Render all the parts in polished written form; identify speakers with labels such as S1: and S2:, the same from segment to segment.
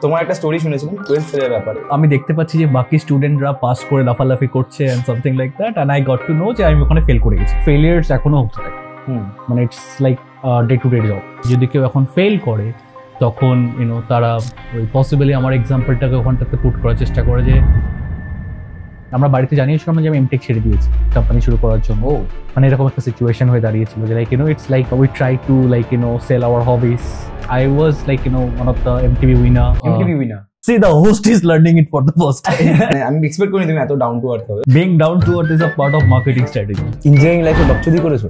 S1: তোমার একটা স্টোরি শুনেছিলাম 12th ফেলের ব্যাপারে।
S2: আমি দেখতে পাচ্ছি যে বাকি স্টুডেন্টরা পাস করে লাফালাফি করছে and something like that, and I got to know যে আমি ওখানে ফেল করে গেছি। ফেলিয়ার্স এখনো হতে থাকে, মানে it's like day to day job. যদি কেউ এখন ফেল করে তখন তারা ওই পসিবলি আমার এক্সাম্পলটাকে ওখানটাতে পুট করার চেষ্টা করে যে আমরা বাড়িতে জানিয়েছিলাম যে আমি এমটেক ছেড়ে দিয়েছি কোম্পানি শুরু করার জন্য। মানে এরকম একটা সিচুয়েশন হয়ে দাঁড়িয়েছিল যে like it's like we try to like sell our hobbies. I was like one of the MTV winner. See, the host is learning it for the first time.
S1: আমি এক্সপেক্ট করিনি তুমি এত ডাউন টু আর্থ হবে।
S2: Being down to earth is a part of marketing strategy.
S1: Engineering লাইফে বকচুদি করেছো?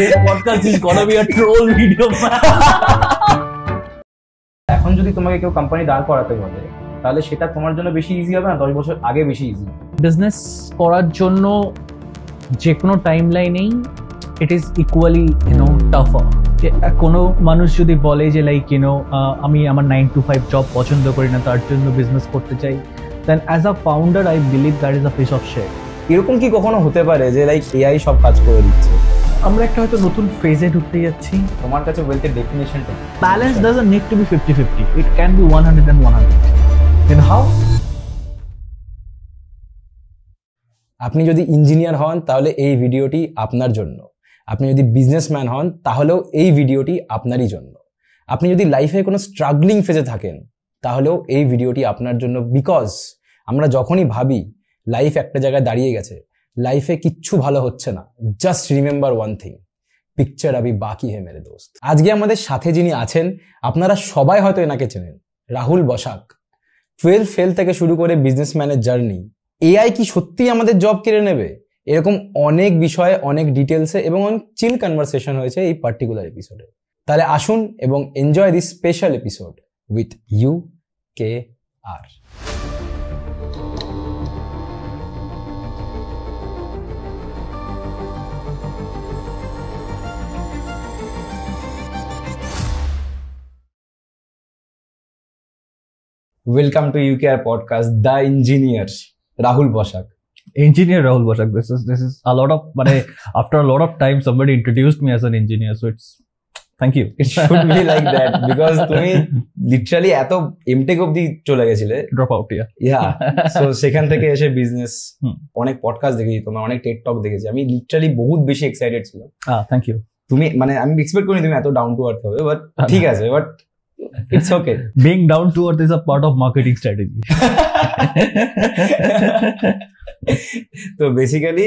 S2: This podcast is gonna be a troll video.
S1: এখন যদি তোমাকে কেউ কোম্পানি দাঁড় করাতে বলে তাহলে সেটা তোমার জন্য বেশি ইজি হবে না 10 বছর আগে বেশি ইজি?
S2: বিজনেস করার জন্য যে কোনো টাইমলাইনেই it is equally tougher. কোনো মানুষ যদি বলে যে লাইক আমি আমার 9 to 5 জব পছন্দ করি না, তার জন্য বিজনেস করতে চাই, then as a founder I believe that is a piece of shit.
S1: এরকম কি কখনো হতে পারে যে লাইক এআই সব কাজ করে দিচ্ছে?
S2: আমরা একটা হয়তো নতুন ফেজে ঢুকতে যাচ্ছি।
S1: তোমার কাছে ওয়েলথের ডেফিনিশনটা?
S2: Balance doesn't need to be 50-50. It can be 100 and 100.
S1: Then how? আপনি যদি ইঞ্জিনিয়ার হন তাহলে এই ভিডিওটি আপনার জন্য। আপনি যদি বিজনেসম্যান হন তাহলেও এই ভিডিওটি আপনারই জন্য। আপনি যদি লাইফে কোনো স্ট্রাগলিং ফেজে থাকেন তাহলেও এই ভিডিওটি আপনার জন্য। বিকজ আমরা যখনই ভাবি লাইফ একটা জায়গায় দাঁড়িয়ে গেছে, লাইফে কিচ্ছু ভালো হচ্ছে না, just remember one thing, picture আবি বাকি হে মেরে দোস্ত। আজকে আমাদের সাথে যিনি আছেন আপনারা সবাই হয়তো এনাকে চেনেন, রাহুল বসাক। 12 ফেল থেকে শুরু করে বিজনেসম্যানের জার্নি। এআই কি সত্যিই আমাদের জব কেড়ে নেবে? এরকম অনেক বিষয়ে অনেক ডিটেলসে এবং অনেক চিল কনভারসেশন হয়েছে এই পার্টিকুলার এপিসোডে। তাহলে আসুন এবং enjoy this special episode with UKR। Welcome to UKR podcast, the engineer Rahul Basak.
S2: Engineer Rahul Bashak. This is a lot of, but after a lot of time somebody introduced me as an engineer, so it's thank you.
S1: It should be like that because তুমি literally এত MTech অবধি চলে গেছিলে,
S2: drop out
S1: so সেখান থেকে এসে business অনেক podcast দেখেছি, তোমার অনেক টেড টক দেখেছি। আমি লিটারালি বহুত বেশি এক্সাইটেড ছিলাম।
S2: Thank you.
S1: তুমি মানে আমি এক্সপেক্ট করিনি তুমি এত ডাউন টু আর্থ হবে, বাট ঠিক আছে, but it's okay.
S2: Being down to earth is a part of marketing strategy.
S1: তো বেসিক্যালি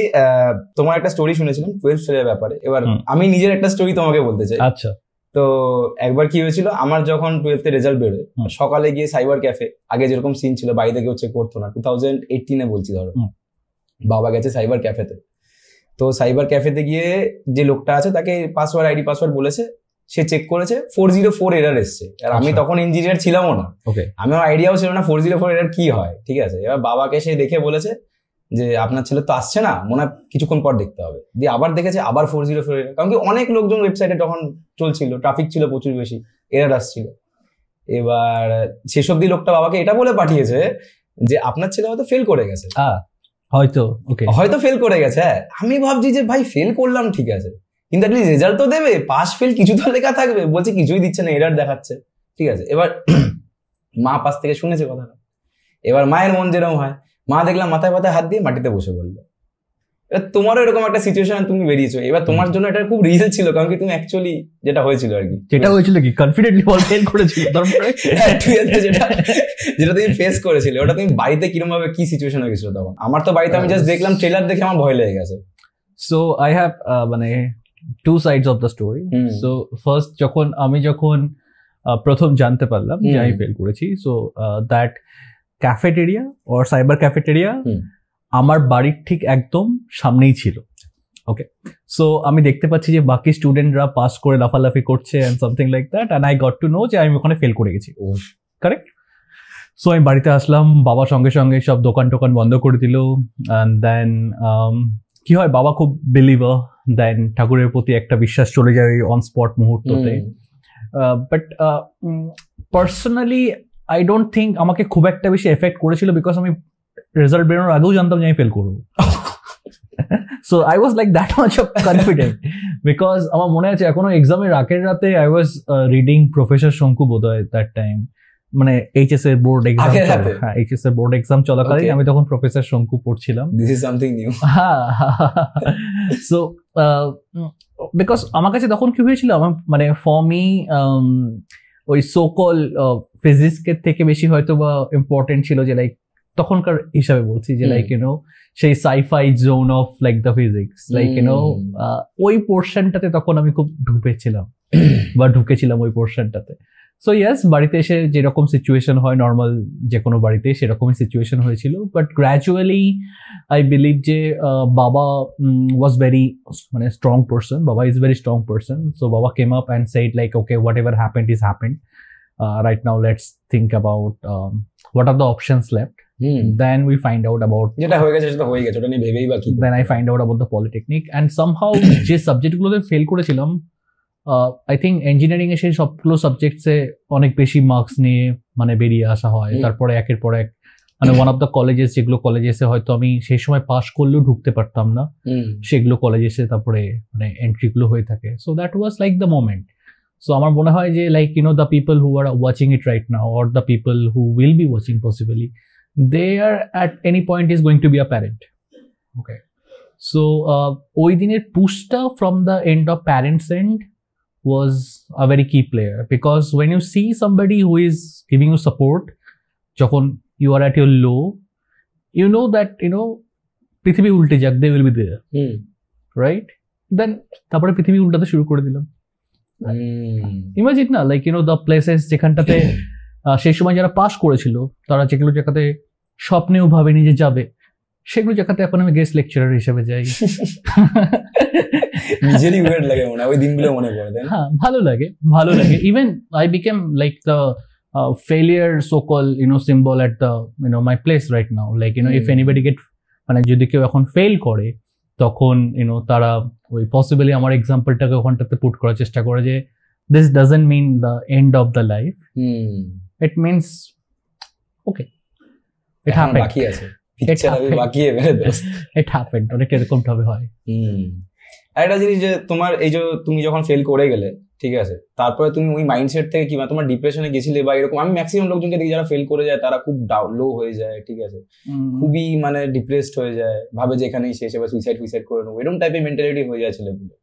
S1: তোমার একটা স্টোরি শুনেছিলাম 12th ফেলের ব্যাপারে। এবার আমি নিজের একটা স্টোরি তোমাকে বলতে চাই।
S2: আচ্ছা।
S1: তো একবার কি হয়েছিল, আমার যখন 12th এর রেজাল্ট বেরোয়, সকালে গিয়ে সাইবার ক্যাফে, আগে যেরকম সিন ছিল বাড়িতে কেউ চেক করতো না, 2018 বলছি ধরো, বাবা গেছে সাইবার ক্যাফেতে। তো সাইবার ক্যাফেতে গিয়ে যে লোকটা আছে তাকে আইডি পাসওয়ার্ড বলেছে, সে চেক করেছে 404 এরার এসছে। আর আমি তখন ইঞ্জিনিয়ার ছিলামও না, আমার আইডিয়াও ছিল না 404 এরার কি হয়। ঠিক আছে, এবার বাবাকে সে দেখে বলেছে যে আপনার ছেলে তো আসছে না, মনে হয় কিছুক্ষণ পর দেখতে হবে। দিয়ে আবার দেখেছে, আবার 404 এরার, কারণ কি অনেক লোকজন ওয়েবসাইটে তখন চলছিল, ট্রাফিক ছিল প্রচুর বেশি, এরার আসছিল। এবার সেসব দিয়ে লোকটা বাবাকে এটা বলে পাঠিয়েছে যে আপনার ছেলে হয়তো ফেল করে গেছে, হয়তো ফেল করে গেছে। আমি ভাবছি যে ভাই ফেল করলাম ঠিক আছে, কিন্তু অ্যাটলিস্ট রেজাল্ট তো দেবে, পাস ফেল কিছু তো লেখা থাকবে। বলছে কিছুই দিচ্ছে না, এরার দেখাচ্ছে। ঠিক আছে, এবার মা পাশ থেকে শুনেছে কথাটা। এবার মায়ের মন যেরকম হয়, মা দেখলাম মাথায় মাথায় হাত দিয়ে মাটিতে বসে বললো। এবার তোমারও এরকম একটা সিচুয়েশন, তুমি বেরিয়েছো। এবার তোমার জন্য এটা খুব রিয়েল ছিল, কারণ কি তুমি অ্যাকচুয়ালি যেটা হয়েছিল আর কি,
S2: যেটা হয়েছিল কি কনফিডেন্টলি বল ফেল করেছিল, তারপরে
S1: যেটা তুমি ফেস করেছিলে, ওটা তুমি বাড়িতে কিরকম ভাবে কি সিচুয়েশন হয়ে গেছিল তখন? আমার তো বাড়িতে আমি জাস্ট দেখলাম ট্রেলার দেখে আমার ভয় লেগে গেছে।
S2: সো আই হ্যাভ মানে two sides of the story. So first যখন প্রথম জানতে পারলাম যে আমি ফেল করেছি, so that cafeteria or cyber cafeteria আমার বাড়ির ঠিক একদম সামনেই ছিল। ওকে, সো আমি দেখতে পাচ্ছি যে বাকি স্টুডেন্টরা পাস করে লাফালাফি করছে and something like that, and I got to know যে আমি ওখানে ফেল করে গেছি। কারেক্ট। সো আমি বাড়িতে আসলাম, বাবা সঙ্গে সঙ্গে সব দোকান টোকান বন্ধ করে দিল। and then কি হয়, বাবা খুব বিলিভার, দেন ঠাকুরের প্রতি একটা বিশ্বাস চলে যায় অন স্পট মুহূর্ততে। But personally I don't think আমাকে খুব একটা বেশি এফেক্ট করেছিল, বিকজ আমি রেজাল্ট বেরোনোর আগেও জানতাম যে আমি ফেল করবো। So I was like that much of confident because আমার মনে আছে এখনো এক্সামের আগের রাতে I was reading প্রফেসর শঙ্কু বোধহয় that time, মানে এইচএস এর বোর্ড এক্সাম, হ্যাঁ এইচএস এর বোর্ড এক্সাম চলাকালীন আমি তখন প্রফেসর শঙ্কু পড়ছিলাম.
S1: This is something new.
S2: So because আমার কাছে তখন কি হয়েছিল, আমার মানে ফর মি ওই সোকল ফিজিক্সের থেকে বেশি হয়তো বা ইম্পর্টেন্ট ছিল যে লাইক তখনকার হিসাবে বলছি যে লাইক ইউনো সেই sci fi zone of like the physics, like you know ওই পোর্শনটাতে তখন আমি খুব ঢুকেছিলাম ওই পোর্শনটাতে. সো ইয়েস, বাড়িতে এসে যেরকম সিচুয়েশন হয় নর্মাল যে কোনো বাড়িতে সেরকমই সিচুয়েশন হয়েছিল, বাট গ্র্যাজুয়ালি আই বিলিভ যে বাবা ওয়াজ ভেরি মানে strong person, baba is very strong person. So baba came up and said like okay whatever happened is happened, right now let's think about what are the options left. Then we find out about
S1: যেটা হয়ে গেছে সেটা হয়ে গেছে, ওটা নিয়ে ভেবেই বা কি.
S2: Then I find out about the polytechnic and somehow যে সাবজেক্টগুলোতে ফেল করেছিলাম, আই থিঙ্ক ইঞ্জিনিয়ারিং এ সেই সবগুলো সাবজেক্টসে অনেক বেশি মার্কস নিয়ে মানে বেরিয়ে আসা হয়. তারপরে একের পর এক মানে ওয়ান অফ দ্য কলেজেস যেগুলো কলেজেসে হয়তো আমি সেই সময় পাস করলেও ঢুকতে পারতাম না, সেগুলো কলেজেসে তারপরে মানে এন্ট্রিগুলো হয়ে থাকে. So that was like the moment. So আমার মনে হয় যে like you know the people who are watching it right now or the people who will be watching possibly, they are at any point is going to be a parent. Okay, so ওই দিনের পুশটা from the end of parents and was a very key player, because when you see somebody who is giving you support যখন you are at your low, you know that you know পৃথিবী উল্টে যাক, they will be there, right? Then তারপরে পৃথিবী উল্টাতে শুরু করে দিলাম. ইমাজিন না, like you know the places যেখানটাতে সেই সময় যারা পাস করেছিল তারা যেগুলো জায়গাতে স্বপ্নেও ভাবেনি যে যাবে, সেগুলো জায়গাতে এখন আমি গেস্ট লেকচারার হিসেবে যাই.
S1: নিজেরই ওয়েট লাগে মনে হয়, ওই দিনগুলো মনে পড়ে.
S2: হ্যাঁ, ভালো লাগে. Even I became like the failure so called you know symbol at the you know my place right now. Like you know if anybody get, মানে যদি কেউ এখন ফেল করে তখন ইউ নো তারা ওই পসিবলি আমার এক্সাম্পলটাকে ওখানটাতে পুট করার চেষ্টা করে যে this doesn't mean the end of the life, it means okay it happened, বাকি আছে, বাকি ইট হ্যাপেন্ড, অনেক এরকম ভাবে হয়.
S1: একটা জিনিস যে তোমার এই যে তুমি যখন ফেল করে গেলে, ঠিক আছে, তারপরে তুমি ওই মাইন্ডসেট থেকে কি তোমার ডিপ্রেশনে গেছিলে বা এরকম? আমি ম্যাক্সিমাম লোকজনকে দেখি যারা ফেল করে যায় তারা খুব লো হয়ে যায়, ঠিক আছে, খুবই মানে ডিপ্রেসড হয়ে যায়, ভাবে যে এখানেই শেষ, এবার সুইসাইড করে নেবো, এরকম টাইপের মেন্টালিটি হয়ে যায় ছেলেগুলো.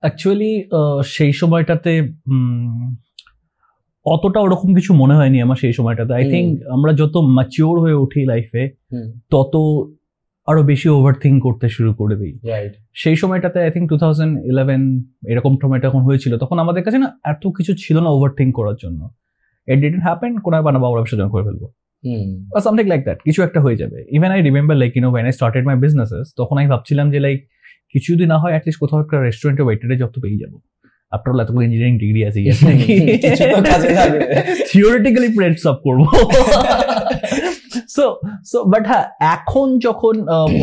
S2: অ্যাকচুয়ালি সেই সময়টাতে অতটা ওরকম কিছু মনে হয়নি আমার সেই সময়টাতে. আই থিঙ্ক আমরা যত ম্যাচিওর হয়ে উঠি লাইফে তত আরো বেশি ওভারথিঙ্ক করতে শুরু করে দিই. সেই সময়টাতে আই থিঙ্ক 2011 এরকম সময়টা যখন হয়েছিল তখন আমাদের কাছে না এত কিছু ছিল না ওভারথিঙ্ক করার জন্য. ইট ডিডন্ট হ্যাপেন, কোনো বানাবো আমরা ব্যবসা করে ফেলবো বা সামথিং লাইক দ্যাট, কিছু একটা হয়ে যাবে. Even I remember like you know when I started my businesses, তখন আমি ভাবছিলাম যে লাইক কিছু যদি না হয় অ্যাটলিস্ট কোথাও একটা রেস্টুরেন্টে ওয়েটারে জব তো পেয়ে যাবো. আফটার অল এতগুলো ইঞ্জিনিয়ারিং ডিগ্রি আছে, থিওরিটিক্যালি প্রেটস আপ করবো. সো বাট হ্যাঁ, এখন যখন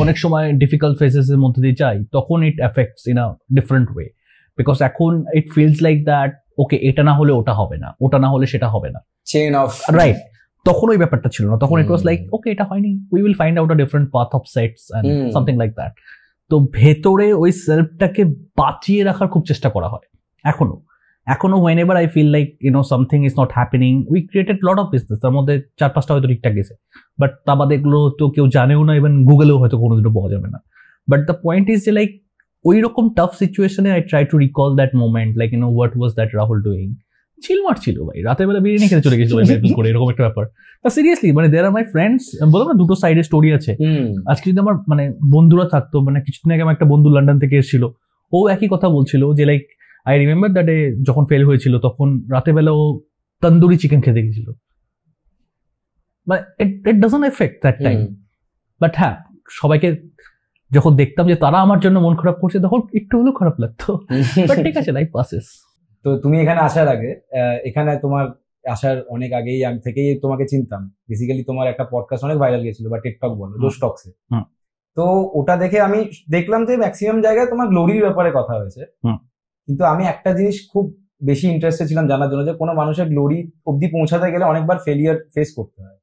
S2: অনেক সময় ডিফিকাল্ট ফেসেস এর মধ্যে দিয়ে যাই তখন it affects in a different way, because এখন it feels like that okay এটা না হলে ওটা হবে না, ওটা না হলে সেটা হবে না, চেইন অফ, রাইট? তখন ওই ব্যাপারটা ছিল না, তখন ইট ওয়াজ লাইক ওকে এটা হয়নি, we will find out a different path of sets and something like that. তো ভেতরে ওই সেলফটাকে বাঁচিয়ে রাখার খুব চেষ্টা করা হয় এখনো whenever I feel like you know something is not happening, we created lot of business, তার মধ্যে 4-5টা হয়তো ঠিকঠাক গেছে, বাট তা বাদে এগুলো তো কেউ জানেও না, ইভেন গুগলেও হয়তো কোনোদিনও পাওয়া যাবে না. বাট দ্য পয়েন্ট ইজ যে লাইক ওই রকম টাফ সিচুয়েশনে I try to recall that moment, like you know what was that Rahul doing. Chill মারছিল ভাই, রাতের বেলা বিরিয়ানি খেতে চলে গেছিল করে, এরকম একটা ব্যাপার. সিরিয়াসলি মানে দেয়ার আর মাই ফ্রেন্ডস, বললাম না দুটো সাইডের স্টোরি আছে. আজকে যদি আমার মানে বন্ধুরা থাকতো, মানে কিছুদিন আগে আমার একটা বন্ধু লন্ডন থেকে এসেছিল, ও একই কথা বলছিল যে like I remember that day যখন ফেল হয়েছিল তখন রাতে বেলা ও তন্দুরি চিকেন খেতে গেছিল. মানে it doesn't effect that time, but হ্যাঁ সবাইকে যখন দেখতাম যে তারা আমার জন্য মন খারাপ করছে তখন একটু হলেও খারাপ লাগতো, বাট ঠিক আছে, লাইফ পাসেস.
S1: তো তুমি এখানে আসার আগে, এখানে তোমার আসার অনেক আগেই আমি থেকেই তোমাকে চিনতাম. বেসিক্যালি তোমার একটা পডকাস্ট অনেক ভাইরাল গেছিল বা টিকটক বলো, জোশ টক্সে. তো ওটা দেখে আমি দেখলাম যে ম্যাক্সিমাম জায়গায় তোমার গ্লোরির ব্যাপারে কথা হয়েছে, কিন্তু আমি একটা জিনিস খুব বেশি ইন্টারেস্টেড ছিলাম জানার জন্য যে কোনো মানুষের গ্লোরি অব্দি পৌঁছাতে গেলে অনেকবার ফেলিয়ার ফেস করতে হয়.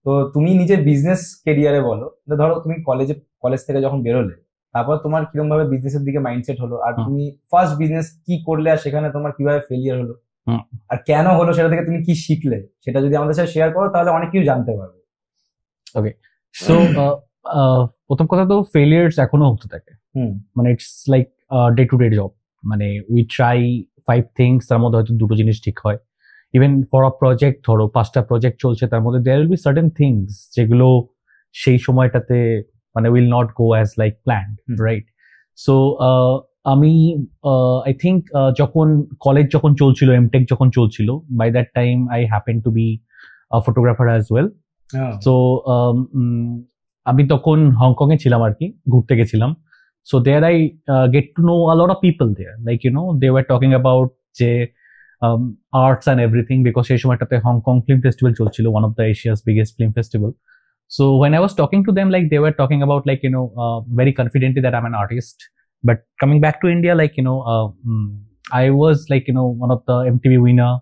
S1: তো তুমি নিজের বিজনেস কেরিয়ারে বলো, ধরো তুমি কলেজ থেকে যখন বেরোলে, তারপর তোমার কিরকম ভাবে বিজনেসের দিকে মাইন্ডসেট হলো, আর তুমি ফার্স্ট বিজনেস কি করলে, আর সেখানে তোমার কিভাবে ফেলিয়ার হলো, আর কেন হলো, সেটা থেকে তুমি কি শিখলে, সেটা যদি আমাদের সাথে শেয়ার করো তাহলে অনেক কিছু জানতে পারবে।
S2: ওকে, সো প্রথম কথা তো ফেলিয়ার্স এখনো হতে থাকে, মানে it's like day to day job, মানে উই ট্রাই 5 থিংস, তার মধ্যে হয়তো 2টো জিনিস ঠিক হয়। ইভেন ফর আ প্রজেক্ট, ধরো 5টা প্রজেক্ট চলছে, তার মধ্যে there will be certain things যেগুলো সেই সময়টাতে মানে will not go as like planned, right? So আমি আই থিঙ্ক যখন কলেজ যখন চলছিল, এমটেক যখন চলছিল, by that time I happen to be a photographer as well. So আমি তখন হংকং এ ছিলাম আর কি, ঘুরতে গেছিলাম। So there I get to know a lot of people there, like they were talking about যে arts and everything, because সেই সময়টাতে Hong Kong Film Festival চলছিল, one of the Asia's biggest film festival. So when I was talking to them, like they were talking about like very confidently that I'm an artist, but coming back to India, like I was like one of the MTV winner,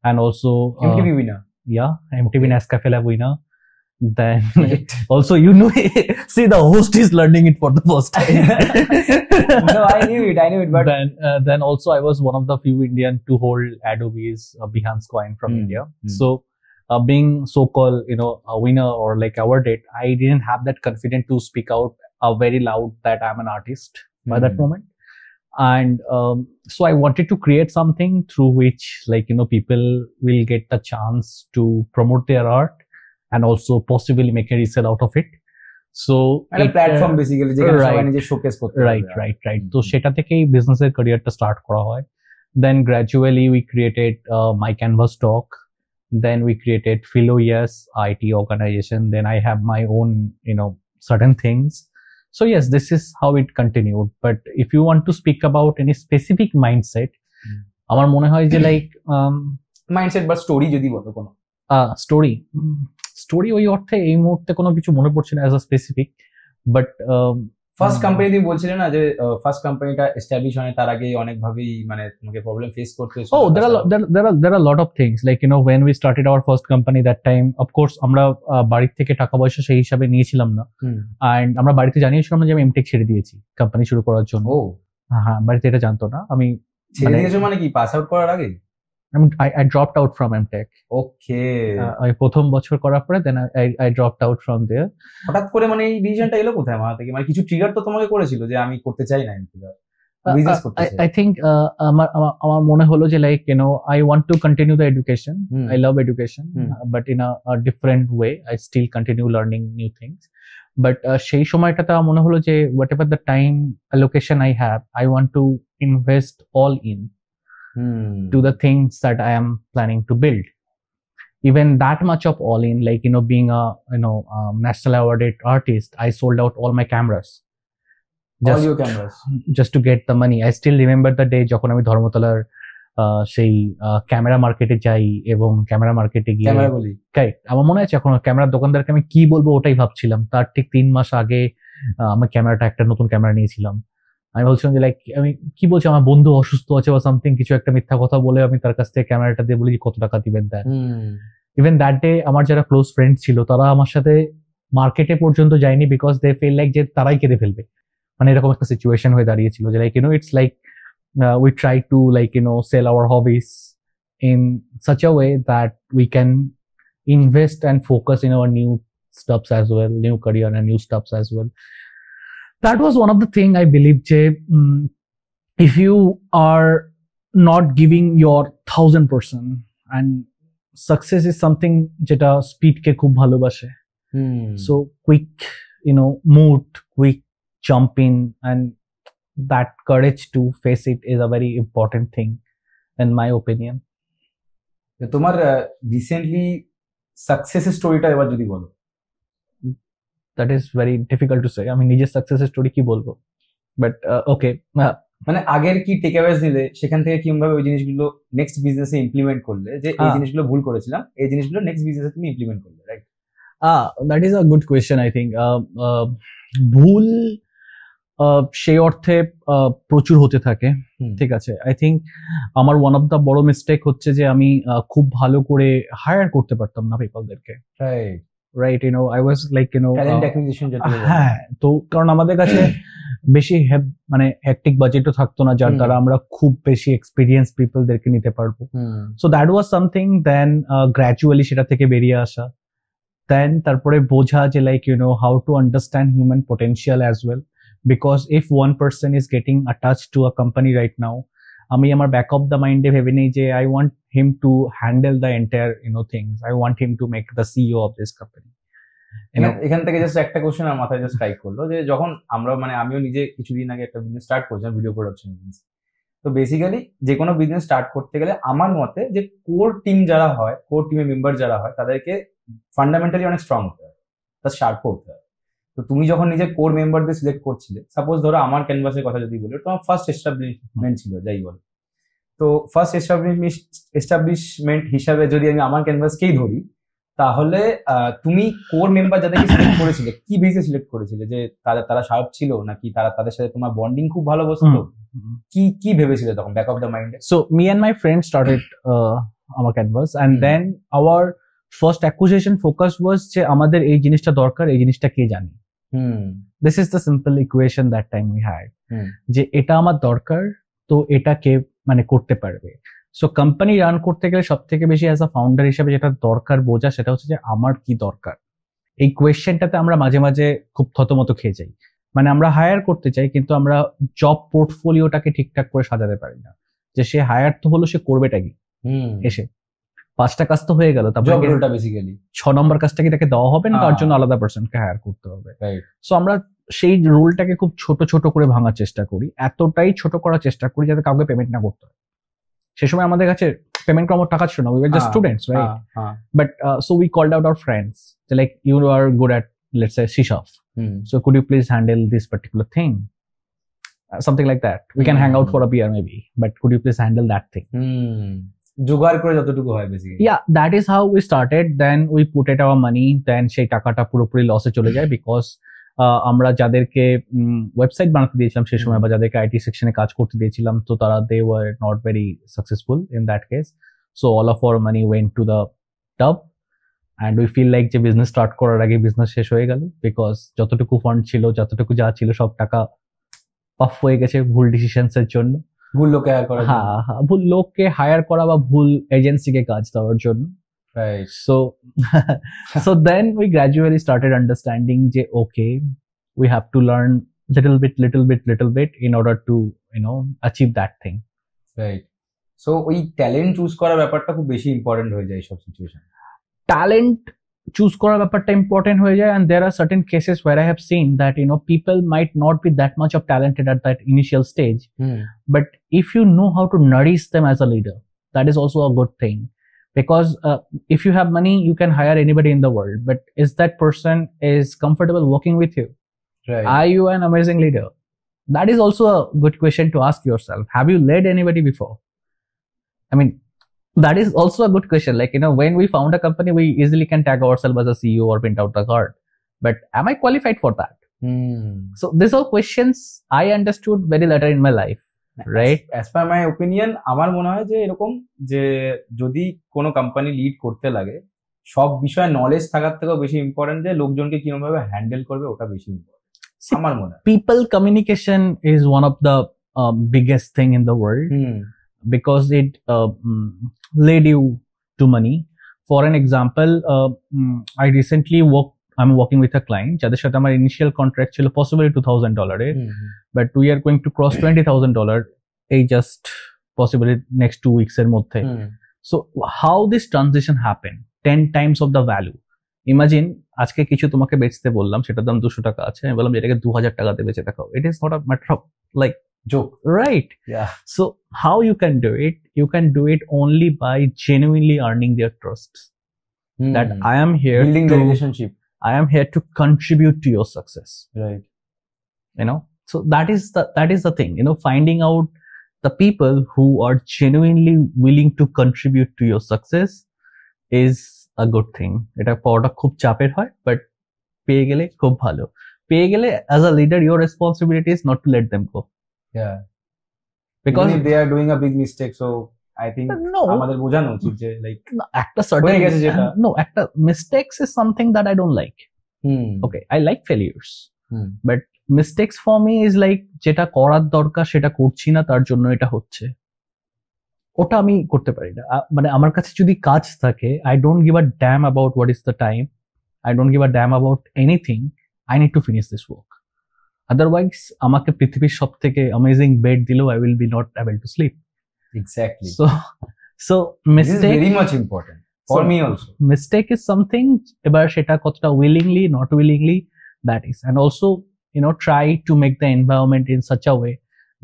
S2: and also
S1: MTV winner,
S2: yeah, MTV Nescafe winner. Then also see, the host is learning it for the first time.
S1: No, I knew it, but
S2: then also I was one of the few Indian to hold Adobe's Behance coin from India. So being so-called a winner or like awarded, I didn't have that confidence to speak out very loud that I'm an artist by that moment. And so I wanted to create something through which like people will get the chance to promote their art and also possibly make a resale out of it. So
S1: a platform basically যেখানে সবাই নিজে showcase করতে পারে।
S2: Right. তো সেটা থেকেই বিজনেসের ক্যারিয়ারটা স্টার্ট করা হয়। Then gradually we created My Canvas Talk. Then we created Philo Yes IT organization. Then I have my own certain things. So yes, this is how it continued. But if you want to speak about any specific mindset, আমার মনে হয় যে like
S1: mindset বা story যদি বলো কোনো
S2: story ওই অর্থে এই মুহূর্তে কোনো কিছু মনে পড়ছে না as a specific, but
S1: first company তুমি বলছিলে না যে ফার্স্ট কোম্পানিটা এস্টাবলিশ হয় তার আগেই অনেক ভাবেই মানে তোমাকে প্রবলেম ফেস করতে হয়েছে?
S2: Oh, there are a lot of things, like when we started our first company that time, of course আমরা বাড়ি থেকে টাকা পয়সা সেই হিসাবে নিয়েছিলাম না, and আমরা বাড়িতে জানিয়েছিলাম না যে আমি এমটেক ছেড়ে দিয়েছি কোম্পানি শুরু করার জন্য। হ্যাঁ, বাড়িতে এটা জানতো না। আমি
S1: ছেড়ে দিয়েছো মানে কি, পাস আউট করার আগে?
S2: I dropped out from MTech.
S1: Okay.
S2: I প্রথম বছর করার পরে then I dropped out from there.
S1: হঠাৎ করে মানে এই ডিসিশনটা এলো কোথায় মাথা থেকে? মানে কিছু ট্রিগার তো তোমাকে করেছিল যে আমি করতে চাই না বিজনেস করতে চাই?
S2: I think আমার মনে হলো যে like I want to continue the education. I love education, but in a different way. I still continue learning new things. But সেই সময়টাতে আমার মনে হলো যে whatever the time allocation I have, I want to invest all in to the things that I am planning to build. Even that much of all in, like being a national awarded artist, I sold out all my cameras.
S1: All your cameras?
S2: Just to get the money. I still remember the day যখন আমি ধর্মতলার সেই camera মার্কেটে যাই এবং camera মার্কেটে গিয়ে আমার মনে আছে এখন ক্যামেরার দোকানদারকে আমি কি বলবো ওটাই ভাবছিলাম। তার ঠিক 3 মাস আগে আমি ক্যামেরাটা একটা নতুন ক্যামেরা নিয়েছিলাম। আমি বলছিলাম যে লাইক আমি কি বলছি, আমার বন্ধু অসুস্থ আছে বা সামথিং, কিছু একটা মিথ্যা কথা বলে আমি তার কাছ থেকে ক্যামেরাটা দিয়ে বলি কত টাকা দিবেন দেন। ইভেন দ্যাট ডে আমার যারা ক্লোজ ফ্রেন্ড ছিল তারা আমার সাথে মার্কেটে পর্যন্ত যায়নি, বিকজ দে ফিল লাইক যে তারাই কেঁদে ফেলবে, মানে এরকম একটা সিচুয়েশন হয়ে দাঁড়িয়েছিল যে like it's like we try to like sell our hobbies in such a way that we can invest and focus in our new stuffs as well, new career and new stuffs as well. That was one of the thing I believe je if you are not giving your 1000% and success is something jeta speed ke khub bhalobashe, so quick mood, quick jump in, and that courage to face it is a very important thing in my opinion.
S1: তোমার recently success স্টোরিটা এবার যদি বলো।
S2: That is very difficult to say. আমি নিজের success story কি বলবো, but ওকে,
S1: মানে আগের কি টেকঅ্যাওয়েজ নিলে সেখান থেকে কিভাবে ওই জিনিসগুলো নেক্সট বিজনেসে ইমপ্লিমেন্ট করলে, যে এই জিনিসগুলো ভুল করেছিলাম এই জিনিসগুলো নেক্সট বিজনেসে তুমি ইমপ্লিমেন্ট করলে, right?
S2: That is a good question. I think ভুল সেই অর্থে প্রচুর হতে থাকে, ঠিক আছে। আই থিঙ্ক আমার ওয়ান অফ দ্য বড় মিস্টেক হচ্ছে যে আমি খুব ভালো করে হায়ার করতে পারতাম না পিপলদেরকে, right? I was like,
S1: talent acquisition
S2: হ্যাঁ, তো কারণ আমাদের কাছে বেশি মানে হেক্টিক বাজেটও থাকতো না, যার দ্বারা আমরা খুব বেশি এক্সপিরিয়েন্স পিপলদেরকে নিতে পারবো। So that was something. Then gradually সেটা থেকে বেরিয়ে আসা, দেন তারপরে বোঝা যে like how to understand human potential as well, because if one person is getting attached to a company right now, আমি আমার ব্যাক অফ দ্য মাইন্ডে ভেবে নেই যে I want him to handle the entire things, I want him to make the CEO of this company.
S1: এখান থেকে just একটা question আমার মাথায় জাস্ট স্ট্রাইক করলো, যে যখন আমরা মানে আমিও নিজে কিছুদিন আগে একটা বিজনেস স্টার্ট করছিলাম, ভিডিও প্রোডাকশন বিজনেস। তো বেসিক্যালি যে কোনো বিজনেস স্টার্ট করতে গেলে আমার মতে যে কোর টিম যারা হয়, কোর টিমের মেম্বার যারা হয়, তাদেরকে ফান্ডামেন্টালি অনেক স্ট্রং হতে হয়, তার শার্পও হতে হয়। তো তুমি যখন নিজের কোর মেম্বারদের সিলেক্ট করছিলে, সাপোজ ধরো আমার ক্যানভাসের কথা যদি বলি, তোমার ফার্স্ট এস্টাবলিশমেন্ট ছিল যাই বল, তো ফার্স্ট এস্টাবলিশমেন্ট হিসাবে যদি আমি আমার ক্যানভাসকেই ধরি, তাহলে তুমি কোর মেম্বার যাদেরকে সিলেক্ট করেছিলে কি বেসে সিলেক্ট করেছিলে? যে তারা শার্প ছিল, নাকি তাদের সাথে তোমার বন্ডিং খুব ভালো বসতো? কি ভেবেছিলে তখন ব্যাক অফ দ্য মাইন্ডে?
S2: So me and my friend started আমার canvas, and then our first acquisition focus was যে আমাদের এই জিনিসটা দরকার, এই জিনিসটা কে জানে। This is the simple equation that time we had, যে এটা আমার দরকার, তো এটা কে মানে করতে পারবে। সো কোম্পানি রান করতে গেলে সব থেকে বেশি অ্যাজ আ ফাউন্ডার হিসেবে যেটা দরকার বোঝা, সেটা হচ্ছে যে আমার কি দরকার। এই কোয়েশ্চেনটাতে আমরা মাঝে মাঝে খুব থতমত খেয়ে যাই। মানে আমরা হায়ার করতে চাই, কিন্তু আমরা জব পোর্টফোলিওটাকে ঠিকঠাক করে সাজাতে পারি না, যে সে হায়ার তো হলো, সে করবেটা কি, এসে 5টা কাজ তো হয়ে গেল, তারপরে 6 নম্বর কাজটা কি তাকে দেওয়া হবে না, তার জন্য আলাদা পার্সনকে হায়ার করতে হবে। সো আমরা সেই রুলটাকে খুব ছোট ছোট করে ভাঙার চেষ্টা করি, এতটাই ছোট করার চেষ্টা করি যাতে কাউকে পেমেন্ট না করতে হয়। সে সময় আমাদের কাছে পেমেন্ট করার টাকা ছিল না, we were just students, right? But so we called out our friends, so like, you are good at, let's say, C#, so could you please handle this particular thing, something like that. We can hang out for a beer maybe, but could you please handle that thing?
S1: জোগাড় করে যতটুকু হয় basically.
S2: Yeah, that is how we started. Then we put it our money, then সেই টাকাটা পুরোপুরি লসে চলে যায়, বিকজ আমরা যাদেরকে ওয়েবসাইট বানাতে দিয়েছিলাম সেই সময়, বা যাদেরকে আইটি সেকশনে কাজ করতে দিয়েছিলাম, তো তারা they were not very successful in that case. So all of our money went to the top, and we feel like যে বিজনেস স্টার্ট করার আগে বিজনেস শেষ হয়ে গেল, বিকজ যতটুকু ফান্ড ছিল, যতটুকু যা ছিল, সব টাকা পাফ হয়ে গেছে ভুল ডিসিশনস এর জন্য,
S1: ভুল লোককে হায়ার করা,
S2: ভুল লোককে হায়ার করা বা ভুল এজেন্সিকে কাজ দেওয়ার জন্য।
S1: Right.
S2: So then we gradually started understanding যে okay, we have to learn little bit in order to achieve that thing.
S1: Right. So ওই ট্যালেন্ট চুজ করার ব্যাপারটা খুব বেশি ইম্পর্টেন্ট হয়ে যায় সব সিচুয়েশন।
S2: ট্যালেন্ট চুজ করার ব্যাপারটা ইম্পর্টেন্ট হয়ে যায়, and there are certain cases where I have seen that people might not be that much of talented at that initial stage, but if you know how to nourish them as a leader, that is also a good thing. Because if you have money, you can hire anybody in the world, but is that person is comfortable working with you?
S1: Right.
S2: Are you an amazing leader? That is also a good question to ask yourself. Have you led anybody before? I mean, that is also a good question. Like, when we found a company, we easily can tag ourselves as a CEO or print out the card. But am I qualified for that? So these are questions I understood very later in my life. Right?
S1: As per my opinion, আমার মনে হয় যে এরকম, যে যদি কোনো company lead করতে লাগে, সব বিষয়ে নলেজ থাকার থেকেও বেশি ইম্পর্টেন্ট যে লোকজনকে কিভাবে হ্যান্ডেল করবে, ওটা বেশি ইম্পর্টেন্ট আমার মনে হয়।
S2: People communication is one of the biggest thing in the world, because it led you to money. For an example, I recently I'm working with a client যাদের সাথে আমার ইনিশিয়াল কন্ট্রাক্ট ছিল পসিবলি $2,000 এর, but we are going to cross $20,000 এই just possibly next 2 weeks এর মধ্যে। So how this transition happen, 10 times of the value. Imagine আজকে কিছু তোমাকে বেচতে বললাম, সেটার দাম 200 টাকা আছে, আমি বললাম এটাকে 2000 টাকাতে বেচে দেখাও। It is not a matter of like
S1: joke,
S2: right?
S1: Yeah.
S2: So how you can do it? You can do it only by genuinely earning their trust, that I am here
S1: building the relationship,
S2: I am here to contribute to your success,
S1: right?
S2: So that is the thing, finding out the people who are genuinely willing to contribute to your success is a good thing. Eta paoda khub chaper hoy, but peye gele khub bhalo. Peye gele as a leader, your responsibility is not to let them go.
S1: Yeah,
S2: because
S1: even if they are doing a big mistake, so I think
S2: No.
S1: আমাদের বোঝানো উচিত যে like
S2: একটা certain
S1: হয়ে গেছে যেটা।
S2: no, একটা mistakes is something that I don't like. Okay, I like failures. But mistakes for me is like যেটা করার দরকার সেটা করছি না, তার জন্য এটা হচ্ছে, ওটা আমি করতে পারি না। মানে আমার কাছে যদি কাজ থাকে, I don't give a damn about what is the time, I don't give a damn about anything, I need to finish this work. Otherwise আমাকে পৃথিবীর সব থেকে অ্যামেজিং বেড দিলেও I will be not able to sleep.
S1: Exactly.
S2: So
S1: This is
S2: mistake
S1: very much important for me also.
S2: Mistake is something, এবার সেটা কতটা willingly, not willingly, that is. And also, try to make the environment in such a way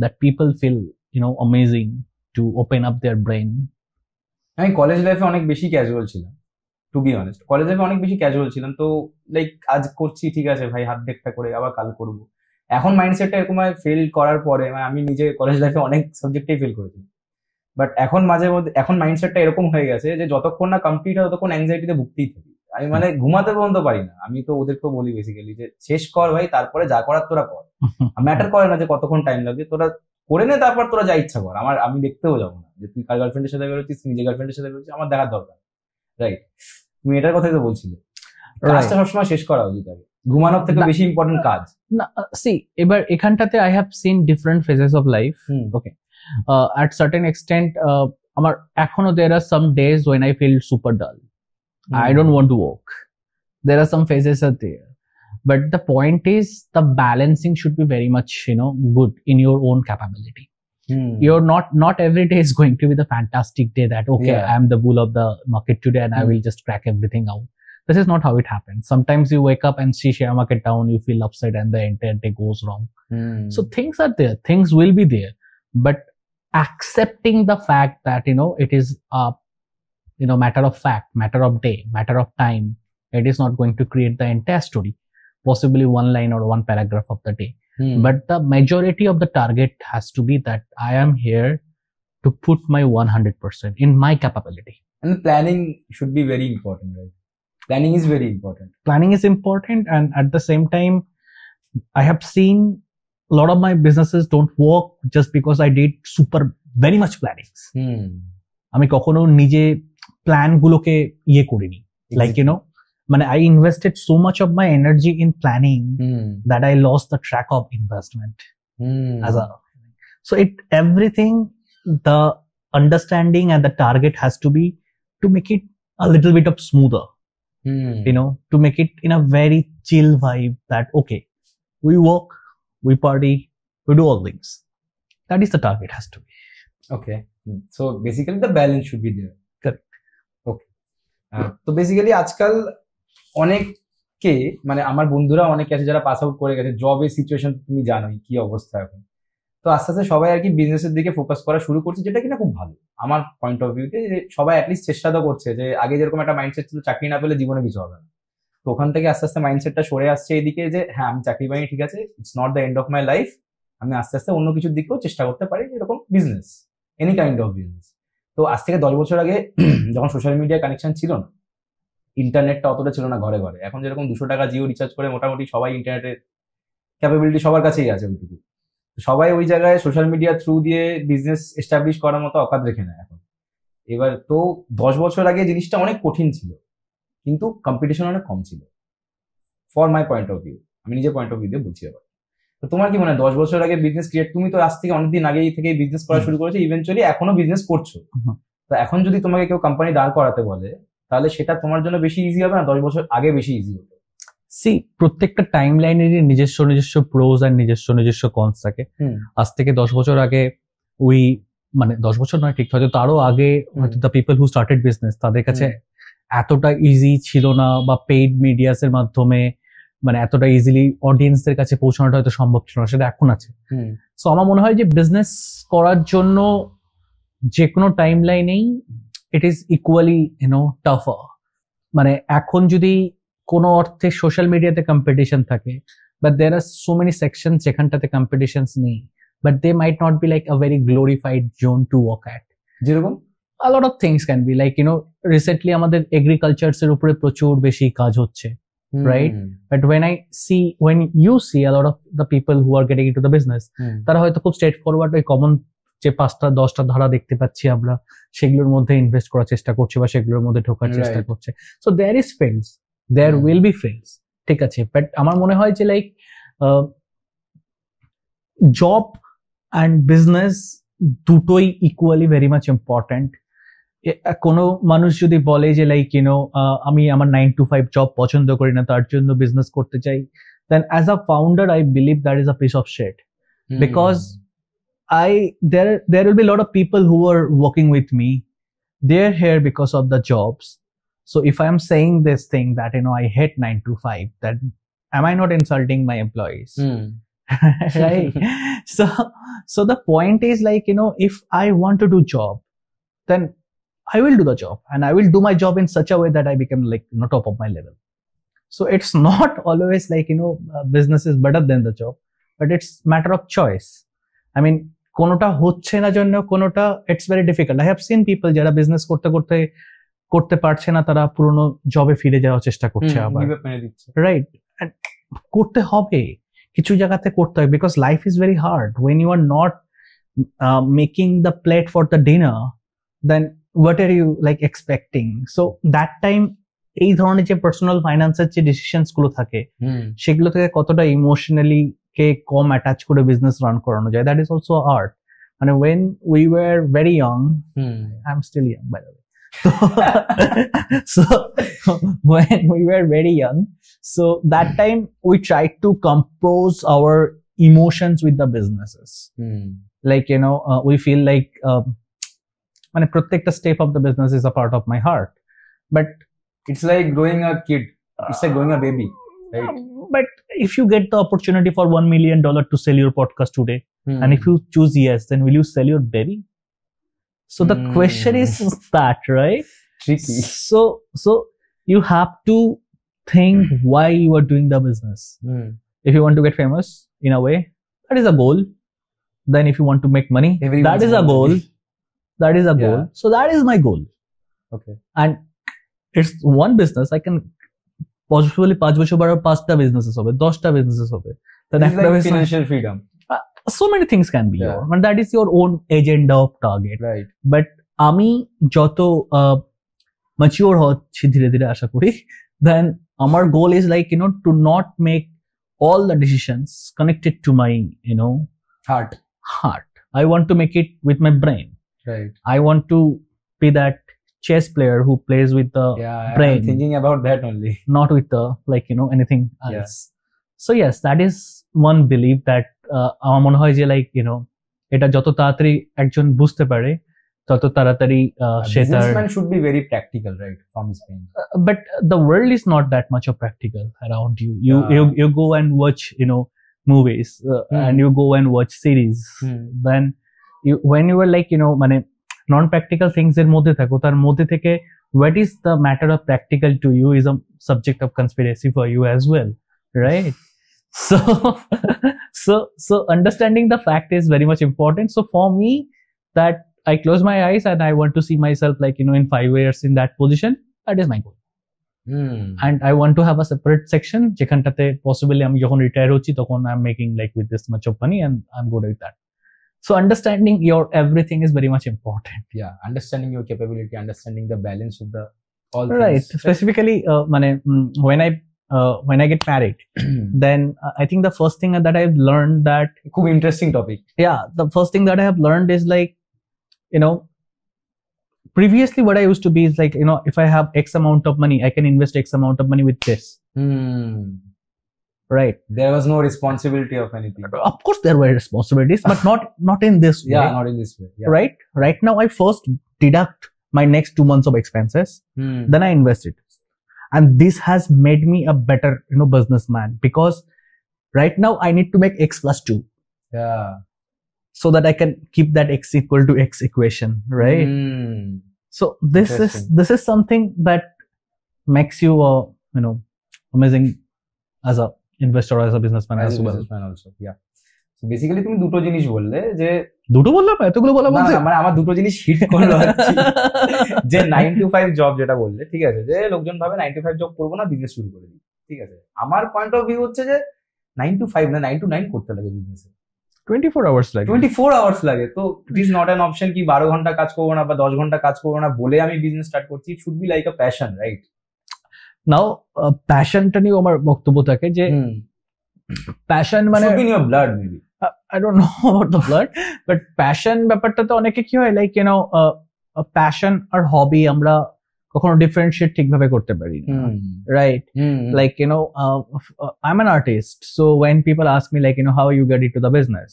S2: that people feel, amazing to open up their brain.
S1: আমি college লাইফে অনেক বেশি casual ছিলাম, two be honest. College লাইফে অনেক বেশি casual ছিলাম, তো লাইক আজ করছি ঠিক আছে ভাই, হাত দেখা করে আবার কাল করবো। এখন মাইন্ডসেটটা এরকম ফেল করার পরে, আমি নিজে কলেজ লাইফে অনেক সাবজেক্টেই ফেল করেছি, বাট এখন মাঝে মধ্যে এখন মাইন্ডসেটটা এরকম হয়ে গেছে যে যতক্ষণ না কমপ্লিট হয় ততক্ষণ অ্যাংজাইটিতে ভুগতেই থাকি। আমি মানে ঘুমাতে পর্যন্ত পারি না। আমি তো ওদেরকেও বলি বেসিক্যালি যে শেষ কর ভাই, তারপরে যা করার তোরা কর, ম্যাটার করে না যে কতক্ষণ টাইম লাগবে, তোরা করে নে, তারপর তোরা যা ইচ্ছা কর। আমি দেখতেও যাবো না যে তুই কার গার্লফ্রেন্ডের সাথে বেরোচ্ছিস, নিজের গার্লফ্রেন্ডের সাথে বেরোচ্ছিস, আমার দেখার দরকার, রাইট? তুমি এটার কথাই তো বলছিলে, কাজটা সবসময় শেষ করা উচিত আগে, ঘুমানোর থেকে বেশি ইম্পর্টেন্ট কাজ।
S2: না, সি এবার এখানটাতে I have seen different phases of life. Okay, at certain extent আমার এখনো there are some days when I feel super dull. I don't want to work. There are some phases are there, but the point is the balancing should be very much good in your own capability. You're not every day is going to be the fantastic day that okay, I am the bull of the market today and I will just crack everything out. This is not how it happens. Sometimes you wake up and see share market down, you feel upset and the entire day goes wrong. So things are there, things will be there, but accepting the fact that it is a matter of fact, matter of day, matter of time, it is not going to create the entire story, possibly one line or one paragraph of the day. But the majority of the target has to be that I am here to put my 100% in my capability.
S1: And planning should be very important, right? Planning is very important.
S2: Planning is important, and at the same time, I have seen a lot of my businesses don't work just because I did very much plannings. আমি কখনো নিজে plan গুলোকে করিনি, like মানে I invested so much of my energy in planning that I lost the track of investment. So everything, the understanding and the target has to be to make it a little bit of smoother, to make it in a very chill vibe that okay, we work, we party, we do all things. That is the target has to be.
S1: Okay, so basically the balance should be there.
S2: Correct.
S1: Okay. তো basically আজকাল অনেককে, মানে আমার বন্ধুরা অনেকে আছে যারা pass out করে গেছে, জবের সিচুয়েশন তুমি জানোই কি অবস্থা এখন। তো আস্তে আস্তে সবাই আর কি বিজনেসের দিকে ফোকাস করা শুরু করছে, যেটা কিনা খুব ভালো আমার পয়েন্ট অফ ভিউতে। সবাই অ্যাটলিস্ট চেষ্টা তো করছে, যে আগে যেরকম একটা মাইন্ডসেট ছিল চাকরি না পেলে জীবনে কিছু হবে না, তো ওখান থেকে আস্তে আস্তে মাইন্ডসেটটা সরে আসছে এদিকে যে হ্যাঁ আমি চাকরি পাইনি, ঠিক আছে, it's not the end of my life, আমি আস্তে আস্তে অন্য কিছুর দিকেও চেষ্টা করতে পারি, এরকম business, any kind of business. তো আজ থেকে 10 বছর আগে যখন সোশ্যাল মিডিয়া কানেকশন ছিল না, ইন্টারনেটটা অতটা ছিল না ঘরে ঘরে, এখন যেরকম 200 টাকা জিও রিচার্জ করে মোটামুটি সবাই ইন্টারনেটের ক্যাপাবিলিটি সবার কাছেই আছে ওইটুকু, সবাই ওই জায়গায় সোশ্যাল মিডিয়া থ্রু দিয়ে বিজনেস এস্টাবলিশ করার মতো অকাত রেখে নেয় এখন। এবার তো 10 বছর আগে জিনিসটা অনেক কঠিন ছিল, কিন্তু কম্পিটিশন অনেক কম ছিল, for my point of view, আমি নিজের পয়েন্ট অফ ভিউ দিয়ে বলছি। আবার তো তোমার কি মনে হয় 10 বছর আগে বিজনেস ক্রিয়েট, তুমি তো আজ থেকে অনেকদিন আগেই থেকে বিজনেস করা শুরু করেছো, ইভেন্চুয়ালি এখনো বিজনেস করছো, তো এখন যদি তোমাকে কেউ কোম্পানি দাঁড় করাতে বলে তাহলে সেটা তোমার জন্য বেশি ইজি হবে না 10 বছর আগে বেশি ইজি হতো?
S2: সি প্রত্যেকটা টাইম লাইনেরই নিজস্ব প্রোজ আর নিজস্ব কনস থাকে। আজ থেকে 10 বছর আগে মানে 10 বছর নয়, ঠিক হয়তো তারও আগে হয়তো the people who started business তাদের কাছে এতটা ইজি ছিল না, বা পেইড মিডিয়াস এর মাধ্যমে মানে এতটা ইজিলি অডিয়েন্সদের কাছে পৌঁছানোটা হয়তো সম্ভব ছিল না, সেটা এখন আছে। সো আমার মনে হয় যে বিজনেস করার জন্য যে কোনো টাইম লাইনেই ইট ইজ ইকুয়ালি টাফার। মানে এখন যদি কোনো অর্থে সোশ্যাল মিডিয়াতে কম্পিটিশন থাকে, but there are so many section যেখানটাতে কম্পিটিশনস নেই, but they might not be like a very glorified zone to work at.
S1: যেরকম
S2: a lot of things can be like recently আমাদের এগ্রিকালচারস এর উপরে প্রচুর বেশি কাজ হচ্ছে, right? But when you see a lot of the people who are getting into the business, তারা হয়তো খুব স্ট্রেট ফরওয়ার্ড ওই কমন যে 5টা-10টা ধারা দেখতে পাচ্ছি আমরা, সেগুলোর মধ্যে ইনভেস্ট করার চেষ্টা করছে বা সেগুলোর মধ্যে ঢোকার চেষ্টা করছে। So there is fails, there will be fails, ঠিক আছে। বাট আমার মনে হয় যে লাইক জব অ্যান্ড বিজনেস দুটোই ইকুয়ালি ভেরি মাচ ইম্পর্ট্যান্ট। কোনো মানুষ যদি বলে যে লাইক আমি আমার 9 to 5 জব পছন্দ করি না, তার জন্য বিজনেস করতে চাই, then as a founder I believe that is a piece of shit. Because there will be a lot of people who are working with me, they're here because of the jobs. So if I am saying this thing that I hate 9 to 5, then am I not insulting my employees? Right? So the point is like if I want to do job, then I will do the job, and I will do my job in such a way that I become like top of my level. So it's not always like business is better than the job, but it's matter of choice. I mean, কোনোটা হচ্ছে না জন্য কোনোটা, it's very difficult. I have seen people যারা business করতে পারছে না, তারা পুরনো জবে ফিরে যাওয়ার চেষ্টা করছে আবার, রাইট? করতে হবে, কিছু জায়গাতে করতে হবে, because life is very hard. When you are not making the plate for the dinner, then what are you like expecting? So that time এই ধরনের যে পার্সোনাল ফাইন্যান্সের যে ডিসিশনস গুলো থাকে, সেগুলো থেকে কতটা ইমোশনালি কে কম অ্যাটাচ করে বিজনেস রান করানো যায়, দ্যাট ইজ অলসো আর্ট। মানে when we were very young, I'm still young by the way, so when we were very young, so that time we tried to compose our emotions with the businesses. Like we feel like মানে প্রত্যেকটা step of the business is a part of my heart, but
S1: it's like growing a kid, it's like growing a baby, right?
S2: But if you get the opportunity for $1 million to sell your podcast today, and if you choose yes, then will you sell your baby? So the question is that, right?
S1: Tricky.
S2: So you have to think why you are doing the business. If you want to get famous, in a way, that is a goal. Then if you want to make money, that is a goal. That is a goal. So that is my goal.
S1: Okay.
S2: And it's one business. I can possibly 5 বছর পর 5টা businesses হবে, 10টা businesses হবে।
S1: Then like financial freedom.
S2: So many things can be your, and that is your own agenda of target.
S1: Right.
S2: But আমি যত mature হচ্ছি ধীরে ধীরে আশা করি, then আমার goal is like to not make all the decisions connected to my
S1: heart.
S2: I want to make it with my brain.
S1: Right.
S2: I want to be that chess player who plays with the brain.
S1: I'm thinking about that only.
S2: Not with the anything else. So yes, that is one belief that আমার মনে হয় যে এটা যত তাড়াতাড়ি একজন বুঝতে পারে, তত তাড়াতাড়ি সে তার
S1: businessman should be very practical, right, from his pain.
S2: But the world is not that much of practical around you. You go and watch movies and you go and watch series. Then when you were মানে নন practical things এর মধ্যে থাকো, তার মধ্যে থেকে what is the matter of practical to you is a subject of conspiracy for you as well, right? So understanding the fact is very much important. So for me, that I close my eyes and I want to see myself in 5 years in that position, that is my goal. And I want to have a separate section যেখানটাতে possibly আমি যখন retire হচ্ছি তখন I'm making with this much of money and I'm good with that. So understanding your everything is very much important.
S1: Yeah, understanding your capability, understanding the balance of the all
S2: right
S1: things.
S2: Specifically when I get married, then I think the first thing that I've learned that
S1: could be interesting topic.
S2: Yeah, the first thing that I have learned is previously what I used to be is if I have X amount of money, I can invest X amount of money with this. Right.
S1: There was no responsibility of anything.
S2: Of course there were responsibilities, but not in this way.
S1: Yeah, not in this way. Yeah.
S2: Right now I first deduct my next 2 months of expenses, then I invest it. And this has made me a better businessman, because right now I need to make X plus 2.
S1: Yeah.
S2: So that I can keep that X equal to X equation, right? So this is something that makes you amazing as a investor or as a businessman as well.
S1: Businessman also, yeah. So basically তুমি দুটো জিনিস বললে, যে
S2: দুটো বললাম, এতগুলো বলা বলতে
S1: মানে আমার দুটো জিনিস হিট করলো যে 9 to 5 জব যেটা বললে, ঠিক আছে, যে লোকজন ভাবে 9 to 5 জব করবো না, বিজনেস শুরু করে দিই, ঠিক আছে। আমার পয়েন্ট অফ ভিউ হচ্ছে যে 9 to 5 না 9 to 9 করতে লাগে বিজনেসে।
S2: 24 hours লাগে।
S1: 24 hours লাগে, তো it is not an option কি 12 ঘন্টা কাজ করবো না বা 10 ঘন্টা কাজ করবো না বলে আমি বিজনেস স্টার্ট করছি। It should be like a passion, right?
S2: Now প্যাশনটা নিয়ে আমার বক্তব্য থাকে যে প্যাশন মানে
S1: should be in your blood maybe.
S2: I don't know about the blood, but passion ব্যাপারটা তো অনেকে কি হয়, লাইক প্যাশন আর হবি আমরা কখনো ডিফারেন্সিয়েট ঠিকভাবে করতে পারি না, right? Like I'm an artist, so when people ask me like how you get into the business,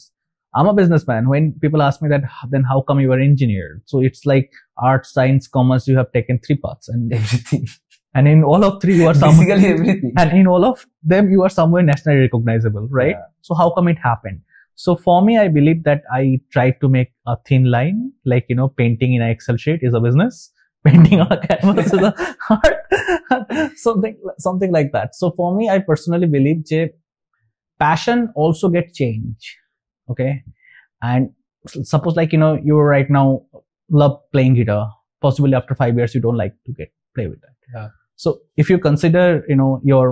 S2: I'm a businessman. When people ask me that, then how come you are engineer? So it's like art, science, commerce, you have taken 3 paths and everything. And in all of 3 you are
S1: basically everything,
S2: and in all of them you are somewhere nationally recognizable, right? Yeah. So how come it happened? So for me, I believe that I tried to make a thin line, like painting in an Excel sheet is a business, painting on a canvas is a art, something like that. So for me, I personally believe that passion also gets changed, okay? And suppose like you right now love playing guitar, possibly after 5 years you don't like to play with that.
S1: Yeah.
S2: So if you consider your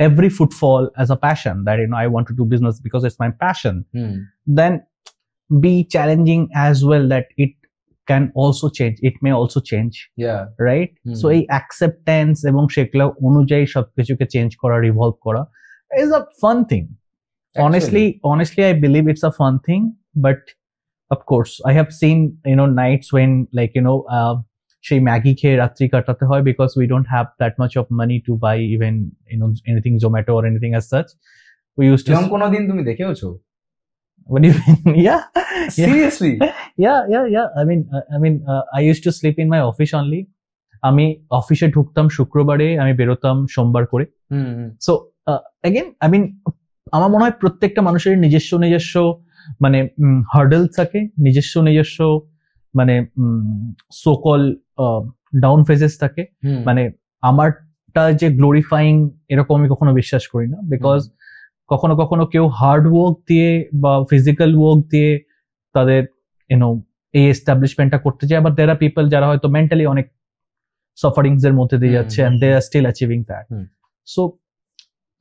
S2: every footfall as a passion, that I want to do business because it's my passion, then be challenging as well, that it can also change, it may also change,
S1: yeah,
S2: right? So এই acceptance এবং সেগুলো অনুযায়ী সবকিছুকে change করা, revolve করা is a fun thing. Honestly I believe it's a fun thing, but of course I have seen nights when like সেই Maggi খেয়ে রাত্রি কাটাতে হয় because we don't have that much of money to buy even anything Zomato or anything as such. We used to
S1: কোন দিন তুমি দেখেওছো?
S2: What do you mean? Yeah,
S1: seriously?
S2: yeah. I mean I used to sleep in my office only. আমি অফিসে ঢুকতাম শুক্রবারে, আমি বেরোতাম সোমবার করে। So again I mean আমার মনে হয় প্রত্যেকটা মানুষের নিজস্ব মানে হার্ডেল থাকে, নিজস্ব মানে সোকল ডাউন ফেজেস থাকে। মানে আমারটা যে গ্লোরিফাইং এরকম আমি কখনো বিশ্বাস করি না, বিকজ কখনো কেউ হার্ড ওয়ার্ক দিয়ে বা ফিজিক্যাল ওয়ার্ক দিয়ে তাদের এই এস্টাবলিশমেন্টটা করতে চায়, আবার দেয়ার আর পিপল যারা হয়তো মেন্টালি অনেক সাফারিংস এর মধ্যে দিয়ে যাচ্ছে and they are still achieving that. So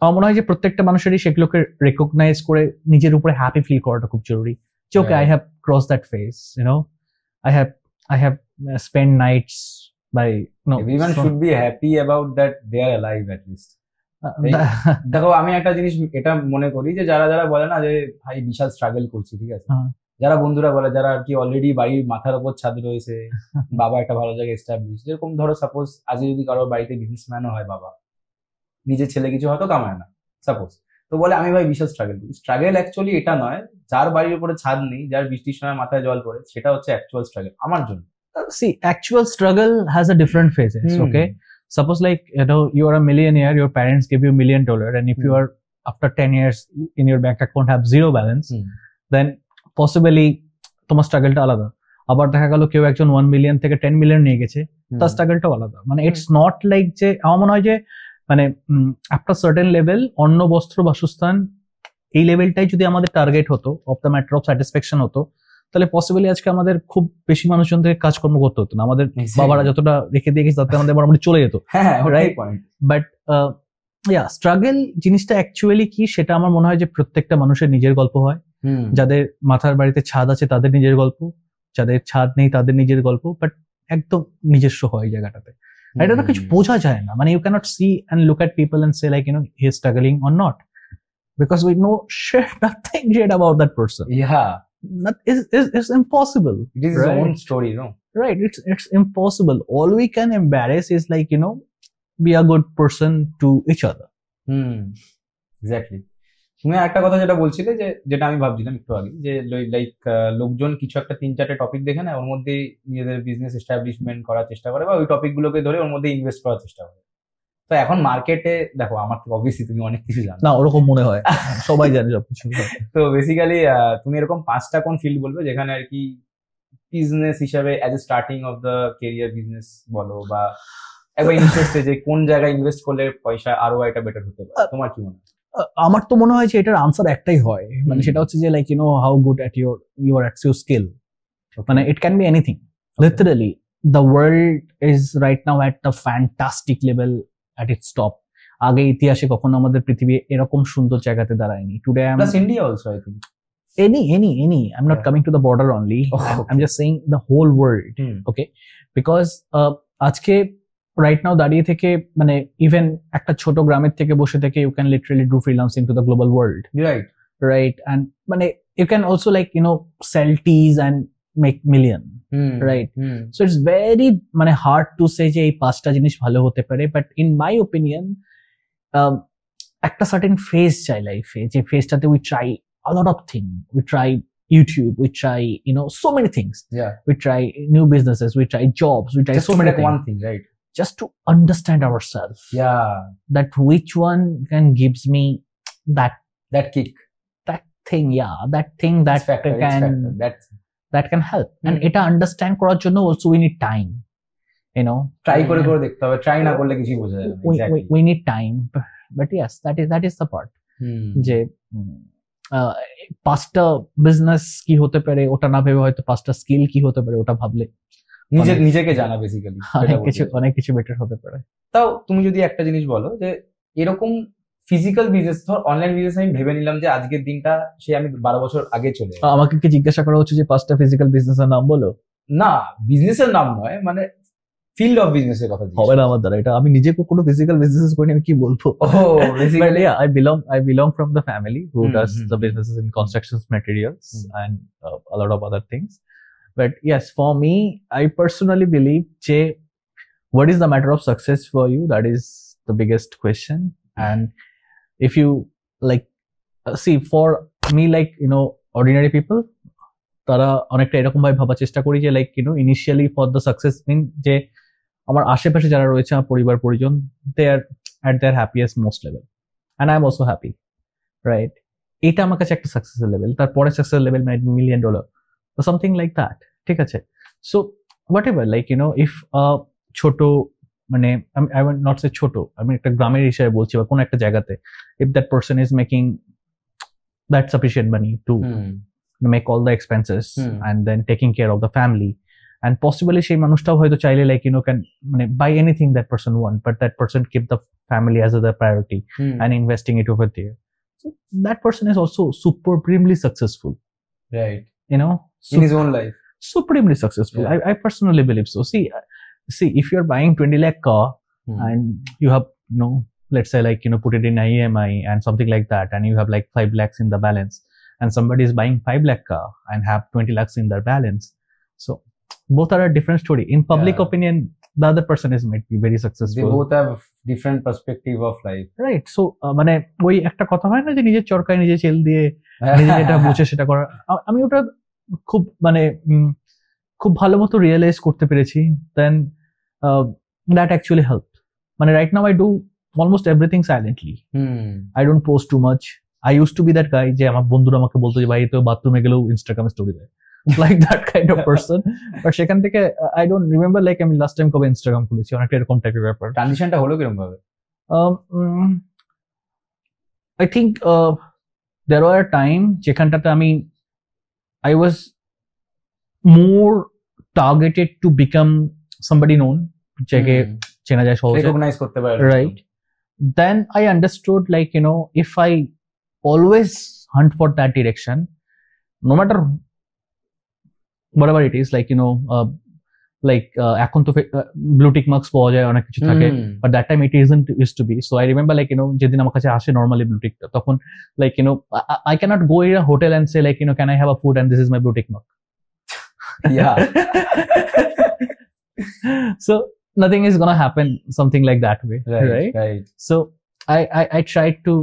S2: আমার মনে হয় যে প্রত্যেকটা মানুষেরই সেগুলোকে রেকগনাইজ করে নিজের উপরে হ্যাপি ফিল করাটা খুব জরুরি। যে okay, I have cross that phase, I have spent nights by
S1: everyone should be happy about that they are alive at least. দেখো আমি একটা জিনিস এটা মনে করি যে যারা বলে না যে ভাই বিশাল স্ট্রাগল করছি, ঠিক আছে, যারা বন্ধুরা বলে যারা আর কি অলরেডি বাড়ির মাথার উপর ছাদ রয়েছে, বাবা একটা ভালো জায়গায় এস্টাবলিশ, যেরকম ধরো সাপোজ আজ যদি কারোর বাড়িতে বিজনেসম্যানও হয়, বাবা নিজের ছেলে কিছু হয়তো কামায় না সাপোজ, তো বলে আমি ভাই বিশাল স্ট্রাগল করি। স্ট্রাগল অ্যাকচুয়ালি এটা নয়, যার বাড়ির উপরে ছাদ নেই, যার বৃষ্টির সময় মাথায় জল পড়ে, সেটা হচ্ছে অ্যাকচুয়াল স্ট্রাগল আমার জন্য।
S2: See, actual struggle has a different phases, okay? Suppose like you are a millionaire, your parents give you $1 million, and if you are after 10 years in your bank account have zero balance, then possibly তোমার স্ট্রাগলটা আলাদা। আবার দেখা গেল কেউ একজন 1 million থেকে 10 million নিয়ে গেছে, তার স্ট্রাগলটাও আলাদা। মানে ইটস নট লাইক যে আমার মনে হয় যে মানে আফটার সার্টেন লেভেল অন্ন বস্ত্র বাসস্থান এই লেভেলটাই যদি আমাদের টার্গেট হতো, of the matter of satisfaction হতো, তাহলে পসিবলি আজকে আমাদের খুব বেশি মানুষজন থেকে কাজকর্ম করতে হতো না। আমাদের বাবারা যতটা রেখে দিয়ে গেছে তাতে আমাদের মোটামুটি চলে যেত, রাইট? বাট স্ট্রাগল জিনিসটা অ্যাকচুয়ালি কি, সেটা আমার মনে হয় যে প্রত্যেকটা মানুষের নিজের গল্প হয়। যাদের মাথার বাড়িতে ছাদ আছে তাদের নিজের গল্প, যাদের ছাদ নেই তাদের নিজের গল্প, বাট একদম নিজস্ব হয় এই জায়গাটাতে। এটা তো কিছু বোঝা যায় না, মানে you can't see and look at people and say like he is struggling or not, because we know nothing yet about that person. It's impossible.
S1: It is his own story, no?
S2: Right, it's impossible. All we can embarrass is like be a good person to each other.
S1: Exactly. তুমি একটা কথা যেটা বলছিলে, যেটা আমি ভাবছিলাম একটু আগে, যে লাইক লোকজন কিছু একটা 3-4টে টপিক দেখে না, ওর মধ্যে নিজেদের বিজনেস এস্টাবলিশমেন্ট করার চেষ্টা করে বা ওই টপিক গুলোকে ধরে ওর মধ্যে ইনভেস্ট করার চেষ্টা করে। তো এখন মার্কেটে দেখো, আমার তো অবভিয়াসলি তুমি অনেক কিছু জানো
S2: না, ওরকম মনে হয় সবাই জানে সবকিছু।
S1: তো বেসিক্যালি তুমি এরকম 5টা কোন ফিল্ড বলবে যেখানে আর কি বিজনেস হিসাবে as a starting of the career business বলো, বা একবার ইনভেস্টে যে কোন জায়গায় ইনভেস্ট করলে পয়সা আরো এটা বেটার হতে পারে, তোমার কি মনে হয়?
S2: আমার তো মনে হয় যে এটার আনসার একটাই হয়, মানে সেটা হচ্ছে যে like how good at your skill. মানে it can be anything, literally the world is right now at the fantastic level at its top. আগে ইতিহাসে কখনো আমাদের পৃথিবী এরকম সুন্দর জায়গাতে দাঁড়ায়নি। Today
S1: plus India also I think
S2: any. I'm not coming to the border only. I'm just saying the whole world. Okay, because আজকে right now দাঁড়িয়ে থেকে মানে even একটা ছোট গ্রামের থেকে বসে থেকে you can literally do freelancing to the global world. Right, and মানে you can also like sell teas and make million. Right. So it's very মানে hard to say যে এই পাঁচটা জিনিস ভালো হতে পারে, but in my opinion একটা certain phase চাই লাইফে, যে ফেজটাতে we try a lot of things. We try YouTube, we try so many things. We try new businesses, we try jobs, we try
S1: just
S2: so many things.
S1: One thing, right?
S2: Just to understand ourselves. That which one gives me that kick, that thing. That thing that that can help. And এটা understand করার জন্য also we need time.
S1: Try করে দেখতে হবে, try না করলে কিছুই বোঝা যাবে না.
S2: We need time, but yes, that is the part. যে পাঁচটা বিজনেস কি হতে পারে ওটা না ভেবে হয়তো পাঁচটা স্কিল কি হতে পারে ওটা ভাবলে
S1: নিজেকে জানা বেসিক্যালি
S2: অনেক কিছু বেটার হতে পারে।
S1: তাও তুমি যদি একটা জিনিস বলো যে এরকম ফিজিক্যাল বিজনেস, ধর অনলাইন বিজনেস আমি ভেবে নিলাম যে আজকের দিনটা সে আমি 12 বছর আগে চলে,
S2: আমাকে কি জিজ্ঞাসা করা হচ্ছে যে পাঁচটা ফিজিক্যাল বিজনেসের নাম বলো?
S1: না, বিজনেসের নাম নয়, মানে ফিল্ড অফ বিজনেস এর কথা
S2: হবে না আমার দ্বারা। এটা আমি নিজে কোনো ফিজিক্যাল বিজনেস করি, আমি কি বলবো? Basically, yeah, I belong from the family who does the businesses in construction materials and a lot of other things. But yes, for me, I personally believe che what is the matter of success for you? That is the biggest question. And if you like see, for me, like ordinary people, তারা অনেকটা এরকম ভাবে ভাবার চেষ্টা করি যে like initially for the success mean যে আমার আশেপাশে যারা রয়েছে আমার পরিবার পরিজন, they are at their happiest most level and I am also happy, right? এটা আমার কাছে একটা সাকসেসের লেভেল। তারপরে সাকসেস লেভেল মানে $1 million or something like that, ঠিক আছে? So whatever like if ছোট মানে আই উইল নট সে ছোট, আমি একটা গ্রামের হিসাবে বলছি বা কোনো একটা জায়গাতে, if that person is making that sufficient money to make all the expenses and then taking care of the family, and possibly সেই মানুষটাও হয়তো চাইলে like can buy anything that person want, but that person keep the family as a priority and investing it over there. So that person is also supremely successful,
S1: right?
S2: In
S1: his own life,
S2: supremely successful. I personally believe so. See if you're buying 20 lakh car and you have let's say like put it in EMI and something like that, and you have like 5 lakhs in the balance, and somebody is buying 5 lakh car and have 20 lakhs in their balance. So both are a different story. In public opinion, the other person is might be very successful.
S1: They both have different perspective of life.
S2: Right. So মানে ওই একটা কথা হয় না যে নিজের চরকায় নিজে চেল দিয়ে নিজে যেটা বুঝে সেটা করা, আমি ওটা খুব মানে খুব ভালো মতো রিয়েলাইজ করতে পেরেছি। Then that actually helped. মানে right now I do almost everything silently. I don't post too much. I used to be that guy যে আমার বন্ধুরা আমাকে বলতো যে ভাই তো বাথরুমে গেলেও ইনস্টাগ্রামে স্টোরি দেয়, like that kind of person. But সেখান থেকে I don't remember like আমি লাস্ট টাইম কবে ইনস্টাগ্রাম খুলেছি, অনেকটা এরকম টাইপের ব্যাপার।
S1: ট্রানজিশনটা হলো কিরকম ভাবে?
S2: I think there were a time যেখানটাতে আমি I was more targeted to become somebody known, যাকে চেনা যায় সহজে,
S1: রেকগনাইজ করতে পারে,
S2: right? Then I understood like if I always hunt for that direction, no matter whatever it is, like এখন তো ব্লু টিক মার্কস পাওয়া যায়, অনেক কিছু থাকে, but that time it isn't used to be. So I remember like যেদিন আমার কাছে আসে নরমালি ব্লু টিকটা, তখন like I cannot go in a hotel and say like can I have a food and this is my blue tick mark.
S1: Yeah.
S2: So nothing is gonna happen something like that way, right? So I tried to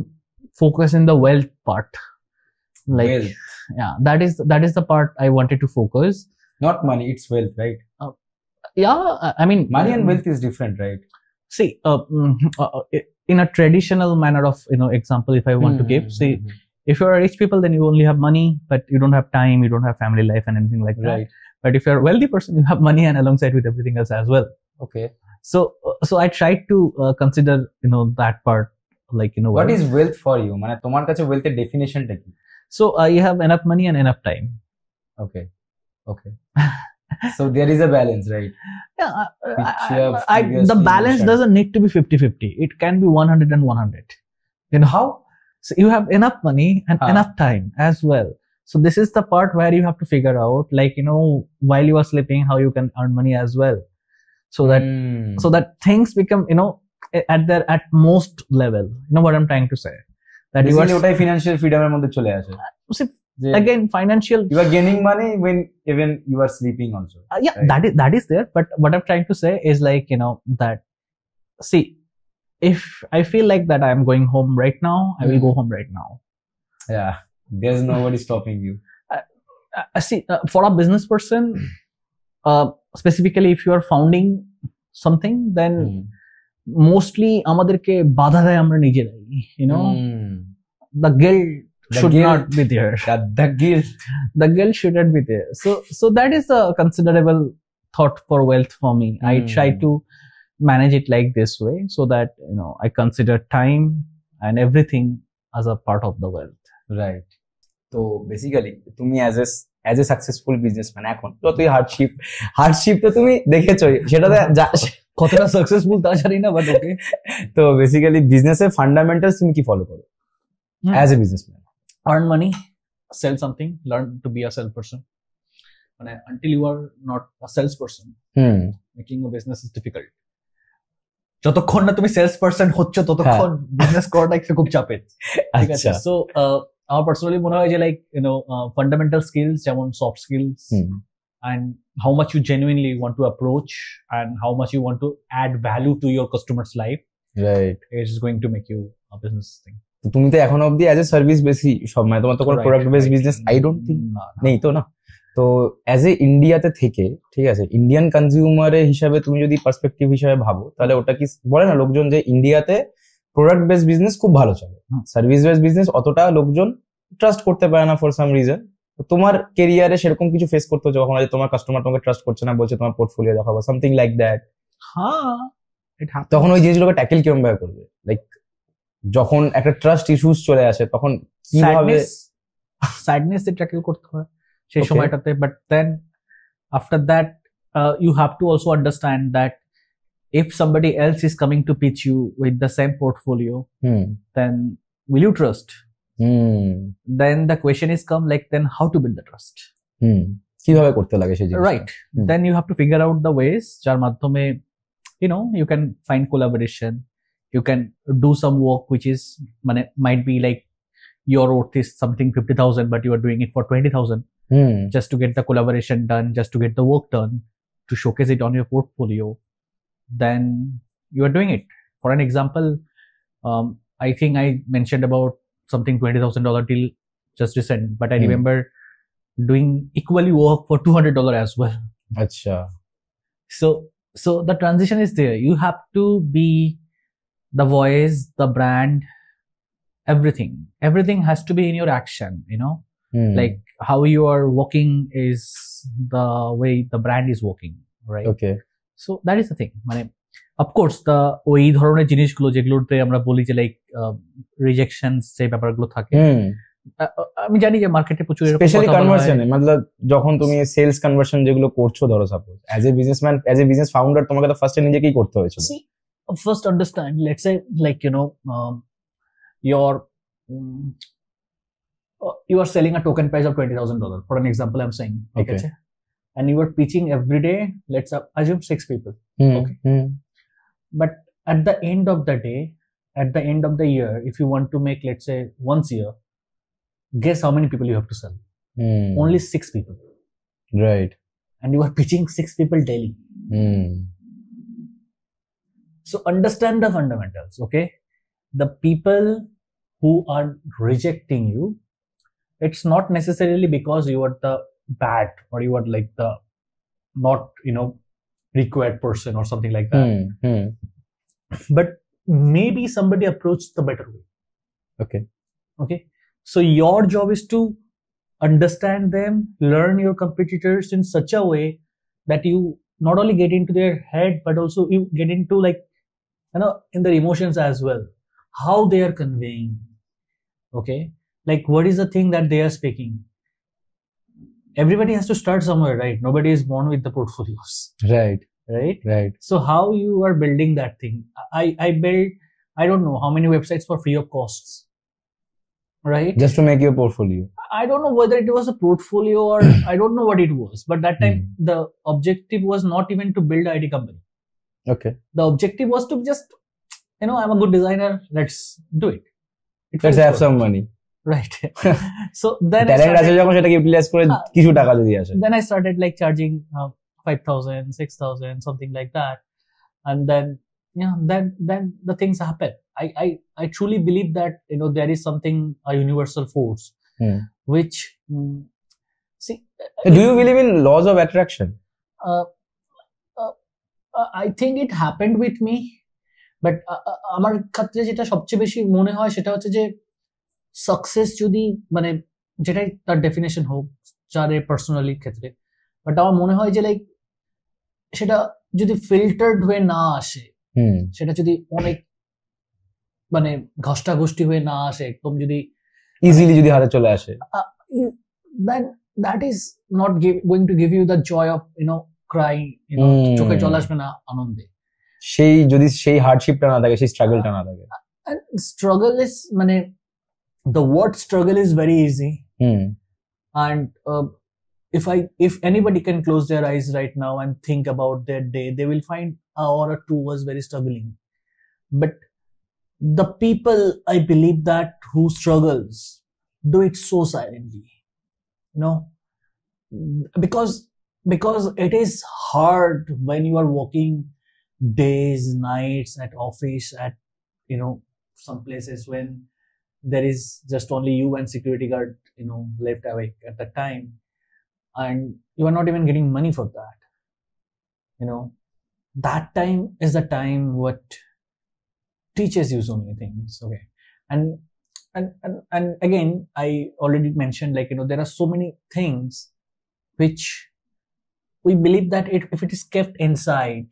S2: focus in the wealth part, like wealth. Yeah, that is the part I wanted to focus.
S1: Not money, it's wealth, right?
S2: Yeah, I mean
S1: money and wealth is different, right?
S2: See, in a traditional manner of example, if I want to give, see, if you're a rich people, then you only have money, but you don't have time, you don't have family life and anything like that.
S1: Right.
S2: But if you're a wealthy person, you have money and alongside with everything else as well.
S1: Okay.
S2: So I tried to consider that part, like
S1: what is wealth for you? মানে তোমার কাছে wealth এর definition টা কি?
S2: So you have enough money and enough time.
S1: Okay. So there is a balance, right?
S2: Yeah, the balance doesn't need to be 50-50. It can be 100 and 100.
S1: How?
S2: So you have enough money and enough time as well. So this is the part where you have to figure out, like, you know, while you are sleeping, how you can earn money as well. So that things become, you know, at their at most level. You know what I'm trying to say? That you are
S1: ওটাই financial freedom এর মধ্যে চলে আসে।
S2: Again, financial.
S1: You are gaining money when even you are sleeping also.
S2: Yeah, right? that is there. But what I'm trying to say is, like, you know, that, see, if I feel like that I am going home right now, I will go home right now.
S1: Yeah, there's nobody stopping you.
S2: See, for a business person, specifically if you are founding something, then mostly আমাদেরকে বাধা দেয় আমরা নিজেরাই, you know. The guilt should not be there. The guilt shouldn't be there. So that is a considerable thought for wealth for me. I try to manage it like this way, so that, you know, I consider time and everything as a part of the wealth.
S1: Right. So basically তুমি as a successful businessman এখন যতই hardship তো তুমি দেখেছোই, সেটাতে
S2: কতটা successful তা জানি না, বাট ওকে।
S1: তো বেসিক্যালি বিজনেসের ফান্ডামেন্টালস তুমি কি ফলো করো as a businessman?
S2: Earn money, sell something, learn to be a salesperson. And until you are not a salesperson, making a business is difficult. যতক্ষণ না তুমি salesperson হচ্ছ ততক্ষণ বিজনেস করাটা একটু খুব চাপের, ঠিক আছে? সো আমার পার্সোনালি মনে হয় যে, like, you know, fundamental skills যেমন soft skills and how much you genuinely want to approach and how much you want to add value to your customer's life,
S1: right,
S2: is going to make you a business thing.
S1: তুমি তো এখন অবধি as a service বেসি সব, মানে তোমার তো কোনো product base business I don't think নেই তো, না? তো অ্যাজ এ ইন্ডিয়াতে থেকে, ঠিক আছে, ইন্ডিয়ান কনজিউমারের হিসাবে তুমি যদি পার্সপেক্টিভ হিসাবে ভাবো, তাহলে ওটা কি বলে না লোকজন যে ইন্ডিয়াতে প্রোডাক্ট বেস বিজনেস খুব ভালো চলে, সার্ভিস বেস বিজনেস অতটা লোকজন ট্রাস্ট করতে পারে না ফর সাম রিজন। তোমার কেরিয়ারে সেরকম কিছু ফেস করতে হচ্ছে কখনো, যে তোমার কাস্টমার তোমাকে ট্রাস্ট করছে না, বলছে তোমার পোর্টফোলিও দেখাবো, সামথিং লাইক দ্যাট? তখন ওই জিনিসগুলোকে ট্যাকেল কিরকম ভাবে করবে? লাইক যখন একটা ট্রাস্ট ইস্যুস চলে আসে তখন কিভাবে
S2: স্যাডনেস ট্যাকেল করতে হয় সেই সময়টাতে। But then after that you have to also understand that if somebody else is coming to pitch you with the same portfolio, then will you trust? Then the question is come, like, then how to build the trust?
S1: কিভাবে করতে লাগে সেই জিনিসটা?
S2: Right. Then you have to figure out the ways যার মাধ্যমে, you know, you can find collaboration, you can do some work which is might be like your worth is something 50,000 but you are doing it for 20,000 just to get the collaboration done, just to get the work done, to showcase it on your portfolio. Then you are doing it. For an example, I think I mentioned about something $20,000 deal just recent, but I remember doing equally work for $200 as well.
S1: Acha.
S2: So the transition is there. You have to be the voice, the brand, everything has to be in your action, you know. Like how you are walking is the way the brand is walking, right?
S1: Okay.
S2: So that is the thing. Of course, the ওই ধরনের জিনিসগুলো যেগুলোতে আমরা বলি যে like rejections সেই ব্যাপারগুলো থাকে, আমি জানি যে মার্কেটে প্রচুর
S1: স্পেশালি কনভার্সনে, मतलब যখন তুমি সেলস কনভার্সন যেগুলো করছো, ধরো suppose as a businessman, as a business founder, তোমাকে তো ফার্স্টে নিজেকেই করতে হয়েছিল।
S2: First understand, let's say, like, you know, you are selling a token price of $20,000 for an example I'm saying, okay, and you are pitching every day, let's assume 6 people, okay, but at the end of the day, at the end of the year, if you want to make, let's say, once a year, guess how many people you have to sell? Only 6 people,
S1: right?
S2: And you are pitching 6 people daily. So understand the fundamentals, okay? The people who are rejecting you, it's not necessarily because you are the bad or you are like the not, you know, required person or something like that. But maybe somebody approached the better way. Okay. So your job is to understand them, learn your competitors in such a way that you not only get into their head, but also you get into, like, you know, in their emotions as well, how they are conveying. Okay. Like, what is the thing that they are speaking? Everybody has to start somewhere, right? Nobody is born with the portfolios. Right. So how you are building that thing? I built, I don't know how many websites for free of costs. right?
S1: Just to make your portfolio.
S2: I don't know whether it was a portfolio or I don't know what it was, but that time the objective was not even to build an IT company.
S1: Okay.
S2: The objective was to just, I'm a good designer, let's do it.
S1: Let's have some money.
S2: Right. So then
S1: talent আছে যখন সেটাকে utilise করে কিছু টাকা যদি আসে,
S2: then I started like charging 5,000, 6,000, something like that, and then then the things happen. I truly believe that there is something, a universal force which see.
S1: Do you believe in laws of attraction?
S2: I think it happened with me, but আমার ক্ষেত্রে যেটা সবচেয়ে বেশি মনে হয় সেটা হচ্ছে যে সাকসেস যদি মানে যেটাই তার ডেফিনেশন হোক যারে পার্সোনালি ক্ষেত্রে, বাট আমার মনে হয় যে লাইক সেটা যদি ফিল্টার্ড হয়ে না আসে, সেটা যদি অনেক মানে ঘষ্টাঘষ্টি হয়ে না আসে, একদম যদি
S1: ইজিলি যদি হাতে চলে আসে,
S2: then that is not going to give you the joy of crying, চোখে জল আসবে না আনন্দে।
S1: সেই যদি সেই হার্ডশিপটা না থাকে, সেই স্ট্রাগলটা না থাকে।
S2: স্ট্রাগল ইজ মানে the word struggle is very easy, and if anybody can close their eyes right now and think about their day, they will find an hour or two was very struggling. But the people, I believe that, who struggles do it so silently, because it is hard when you are working days, nights at office, at some places when there is just only you and security guard left awake at the time, and you are not even getting money for that. That time is the time what teaches you so many things. Okay. And again, I already mentioned, like there are so many things which we believe that if it is kept inside,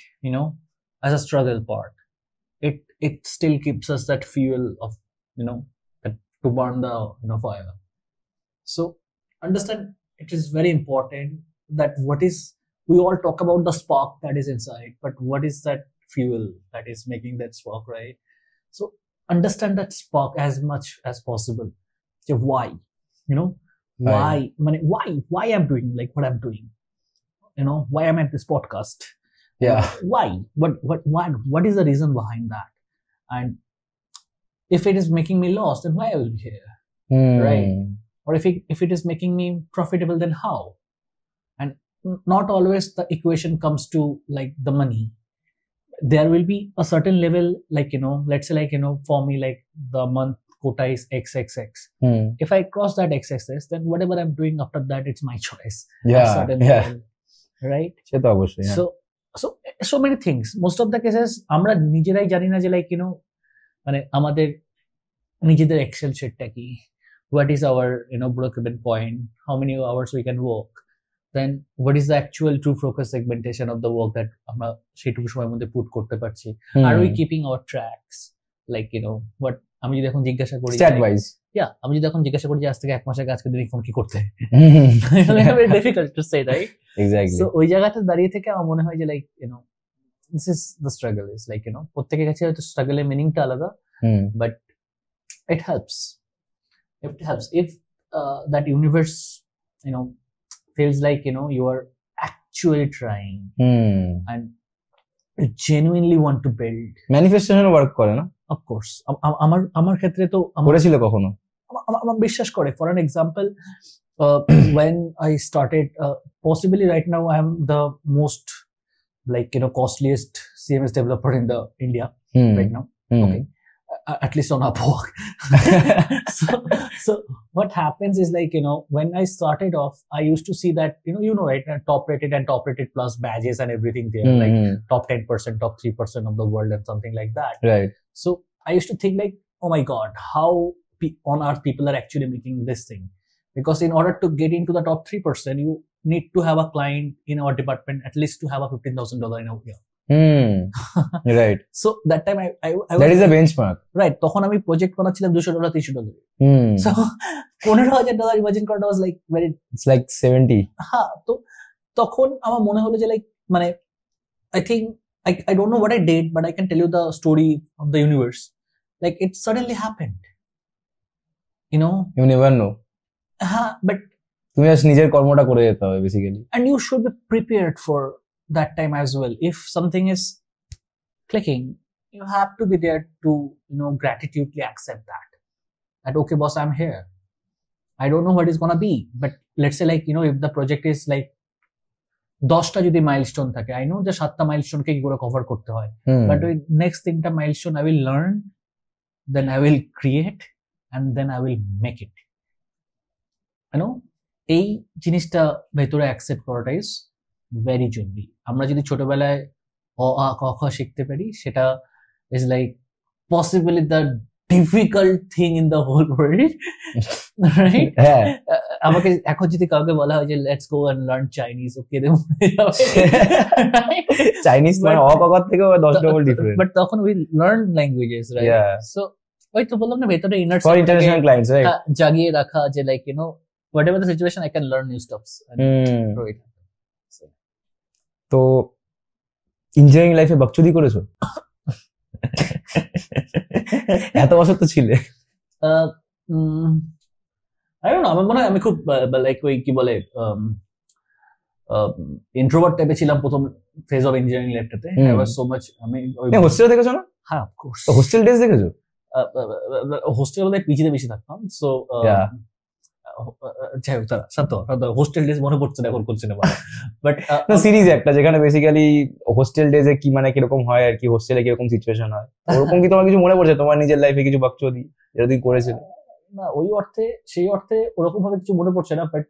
S2: as a struggle part, it still keeps us that fuel of to burn the fire. So understand, it is very important that we all talk about the spark that is inside, but what is that fuel that is making that spark, right? So understand that spark as much as possible. So why I'm doing like what I'm doing, why I'm at this podcast, why, what is the reason behind that? And if it is making me lost, then why I will be here, right? Or if it is making me profitable, then how? And not always the equation comes to like the money. There will be a certain level, like let's say, like for me, like the month quota is XXX. If I cross that XXX, then whatever I'm doing after that, it's my choice. Level, right? So many things. Most of the cases আমরা নিজেরাই জানি না যে like মানে আমাদের নিজেদের Excel শিটটা কি, what is our broken point, how many hours we can work, then what is the actual true focus segmentation of the work that আমরা সেইটুকু সময়ের মধ্যে পুট করতে পারছি, are we keeping our tracks, like what আমি যদি এখন জিজ্ঞাসা করি
S1: stat wise,
S2: আমি যদি এখন জিজ্ঞাসা করি যে আজ থেকে এক মাস আগে আজকে দিন ফোন কি করতে, very difficult to say, right?
S1: Exactly.
S2: So ওই জায়গাটা দাঁড়িয়ে থেকে আমার মনে হয় যে like this is the struggle, is like প্রত্যেকের কাছে হয়তো স্ট্রাগলের মিনিংটা আলাদা, but it helps if that universe feels like you are actually trying and you genuinely want to build.
S1: Manifestation work করে না,
S2: of course. আমার ক্ষেত্রে তো
S1: করেছিল কখনো,
S2: আমার বিশ্বাস করে, for an example, when I started, possibly right now I am the most like costliest CMS developer in the India right now. Okay. At least on Upwork. so what happens is like when I started off, I used to see that right, top rated and top rated plus badges and everything there, like top 10%, top 3% of the world and something like that,
S1: right?
S2: So I used to think like, oh my god, how on earth people are actually making this thing, because in order to get into the top 3%, you need to have a client in our department at least to have a $15,000 in a year.
S1: Right.
S2: So that time I
S1: that is a benchmark,
S2: right? তখন আমি project বানাচ্ছিলাম $200 $300, so $15,000 imagine করাটা was like very,
S1: it's like 70.
S2: হ্যাঁ, তো তখন আমার মনে হলো যে লাইক মানে I think I don't know what I did, but I can tell you the story of the universe. Like it suddenly happened. you know,
S1: you never know.
S2: But
S1: তুমি just নিজের কর্মটা করে যেতে হবে basically,
S2: and you should be prepared for that time as well. If something is clicking, you have to be there to, you know, gratitudely accept that okay boss, I'm here. I don't know what it's gonna be, but let's say like, you know, if the project is like 10টা যদি milestone থাকে, I know যে 7টা মাইলস্টোনকে কি করে cover করতে হয়, but ওই next 3টা milestone I will learn, then I will create, and then I will make it. You know, এই জিনিসটা ভেতরে অ্যাকসেপ্ট করাটা ইজ ভেরি জরুরি। আমরা যদি ছোটবেলায় অ আ ক খ শিখতে পারি, সেটা is like possibly the difficult thing in the whole world, right? আমাকে এখন যদি কাউকে বলা হয় যে let's go and learn Chinese, okay they
S1: Chinese মানে অ ক খ থেকে 10 ডবল ডিফারেন্ট,
S2: বাট তখন we learn languages, right? So ওই তো বললাম না, ভেতরে inner
S1: for international clients, right,
S2: জাগিয়ে রাখা যে like, you know, whatever the situation, I can learn new stuffs and grow it.
S1: তো ইঞ্জিনিয়ারিং লাইফে বাকচুদি করেছো? এত বছর তো ছিলে।
S2: I don't know, আমার মনে হয় আমি খুব লাইক ওই কি বলে ইন্ট্রোভার্ট টাইপে ছিলাম প্রথম ফেজ অফ ইঞ্জিনিয়ারিং লাইফটাতে। I was so much, আমি
S1: হোস্টেল দেখেছো না?
S2: হ্যাঁ, অফ কোর্স।
S1: হোস্টেল ডেজ দেখেছো?
S2: হোস্টেল বলতে পিজিতে বেশি থাকতাম, সো যাই হোক, হোস্টেল ডেজ মনে পড়ছে না এখন, করছে না, বাট
S1: সিরিজ একটা যেখানে বেসিক্যালি হোস্টেল ডেজে কি মানে কিরকম হয় আর কি, হোস্টেলে কিরকম সিচুয়েশন হয়, ওরকম কি তোমার কিছু মনে পড়ছে তোমার নিজের লাইফে কিছু বাকচুদি যেটা তুমি করেছিলে?
S2: না, ওই অর্থে, সেই অর্থে ওরকম ভাবে কিছু মনে পড়ছে না, বাট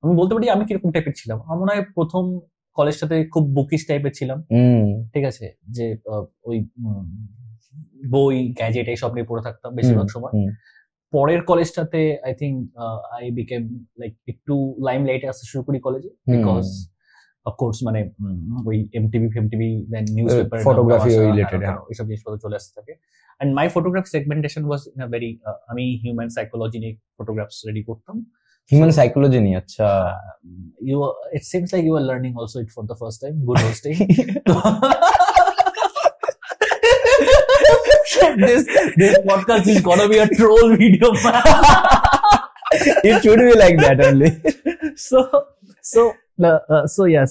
S2: আমি বলতে পারি আমি কিরকম টাইপের ছিলাম। আমার মনে হয় প্রথম কলেজটাতে খুব বুকিশ টাইপের ছিলাম, ঠিক আছে, যে ওই বই গ্যাজেট এইসব নিয়ে পড়ে থাকতাম বেশিরভাগ সময়। পরের কলেজটাতে I think I became like একটু লাইমলাইটে আসতে শুরু করি কলেজে, বিকজ অফকোর্স মানে ওই এমটিভি দেন নিউজ পেপার,
S1: ফটোগ্রাফি রিলেটেড
S2: এইসব জিনিসপত্র চলে আসতে থাকে। And my photograph segmentation was in a very আমি human psychology নিয়ে photographs ready করতাম।
S1: Human psychology নিয়ে, আচ্ছা।
S2: It seems like you are learning also it for the first time. Good hosting. This podcast is gonna be a troll video.
S1: It should be like that only.
S2: So yes,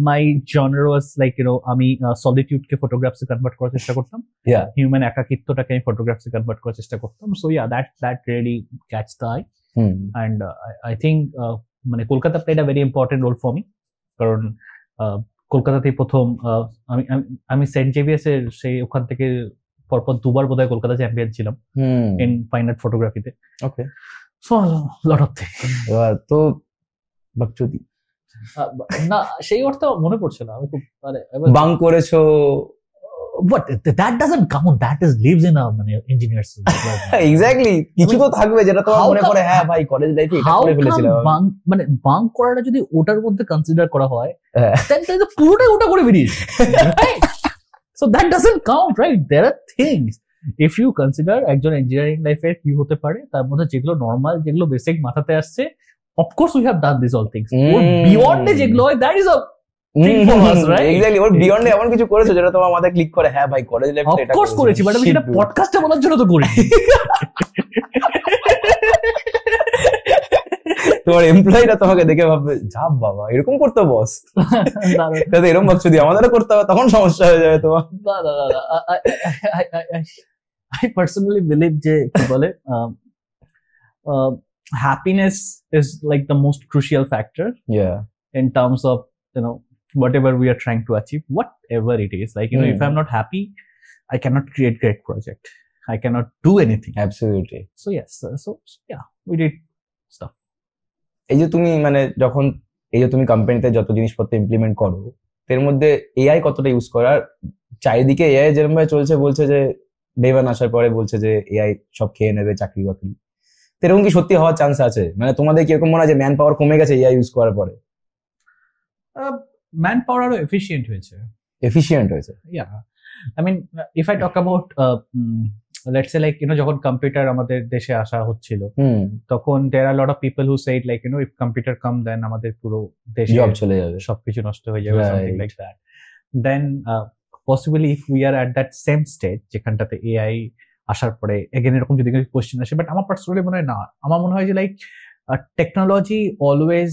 S2: my genre was like, you know, আমি solitude কে photographs এ convert করার চেষ্টা করতাম, human একাকিত্বটাকে আমি photographs এ convert করার চেষ্টা করতাম। So yeah, that really catch the eye. And I think মানে Kolkata played a very important role for me, কারণ কলকাতাতে প্রথম আমি সেন্ট জেভিয়ার্স এর সেই ওখান থেকে পরপর দুবার বোধহয় কলকাতা চ্যাম্পিয়ন ছিলাম ইন ফাইন আর্ট ফটোগ্রাফিতে। ওকে, সো লট অফ থিংস।
S1: তো বাকচুদি
S2: না, সেই অর্থে মনে পড়ছে না। আমি খুব
S1: বাং করেছো,
S2: but that doesn't count, that is lives in a মানে engineers
S1: এক্স্যাক্টলি। কিছু তো থাকবে যেটা তোমার মনে পড়ে, হ্যাঁ ভাই কলেজ লাইফে এটা করে ফেলেছিলাম।
S2: মানে বাং করাটা যদি ওটার মধ্যে কনসিডার করা হয়, তাহলে পুরোটাই ওটা করে বেরিয়েছে, right? So that doesn't count, right? There are things if you consider একজন ইঞ্জিনিয়ারিং লাইফে কি হতে পারে, তার মধ্যে যেগুলো নরমাল, যেগুলো বেসিক মাথাতে আসছে, of course we have done these all things. Beyond যেগুলো হয়, that is a thing for us, right?
S1: Exactly. Or beyond এমন কিছু করেছো যেটা তোমার মাথায় ক্লিক করে, হ্যাঁ ভাই কলেজ লাইফে এটা
S2: of course করেছি, বাট আমি সেটা পডকাস্টে বলার জন্য তো করি।
S1: তোমার এমপ্লয়িরা তোমাকে দেখে ভাববে, যা বাবা এরকম করতে বস, তাহলে এরকম ভাবছো দিয়ে আমাদেরও করতে হবে, তখন সমস্যা হয়ে যাবে তোমার।
S2: I personally believe যে কি বলে, happiness is like the most crucial factor, in terms of, you know, whatever we are trying to achieve, whatever it is. Like, you know, if I'm not happy, I cannot create great project, I cannot do anything.
S1: Absolutely.
S2: So yes, so yeah, we did stuff.
S1: এই যে তুমি মানে যখন এই যে তুমি কোম্পানিতে যত জিনিসপত্র ইমপ্লিমেন্ট করো, এর মধ্যে এআই কতটা ইউজ করো? আর চারিদিকে এআই যেরকম ভাবে চলছে, বলছে যে ডেভান আসার পরে বলছে যে এআই সব খেয়ে নেবে চাকরি বাকরি, এরকম কি সত্যি হওয়ার চান্স আছে? মানে তোমাদের কি এরকম মনে হয় যে ম্যান পাওয়ার কমে গেছে এআই ইউজ করার পরে?
S2: ম্যান পাওয়ার আরো এফিশিয়েন্ট হয়েছে। Yeah, I mean, if I talk about let's say like, you know, যখন কম্পিউটার আমাদের দেশে আসা হচ্ছিল, তখন there are a lot of people who said like, you know, if computer come then আমাদের পুরো দেশে
S1: জব চলে যাবে,
S2: সবকিছু নষ্ট হয়ে যাবে, something like that. Then possibly if we are at that same stage যেখানটাতে AI আসার পরে এগেন এরকম যদি কোয়েশ্চেন আসে, বাট আমার পার্সোনালি মনে হয় না, আমার মনে হয় যে লাইক টেকনোলজি অলওয়েজ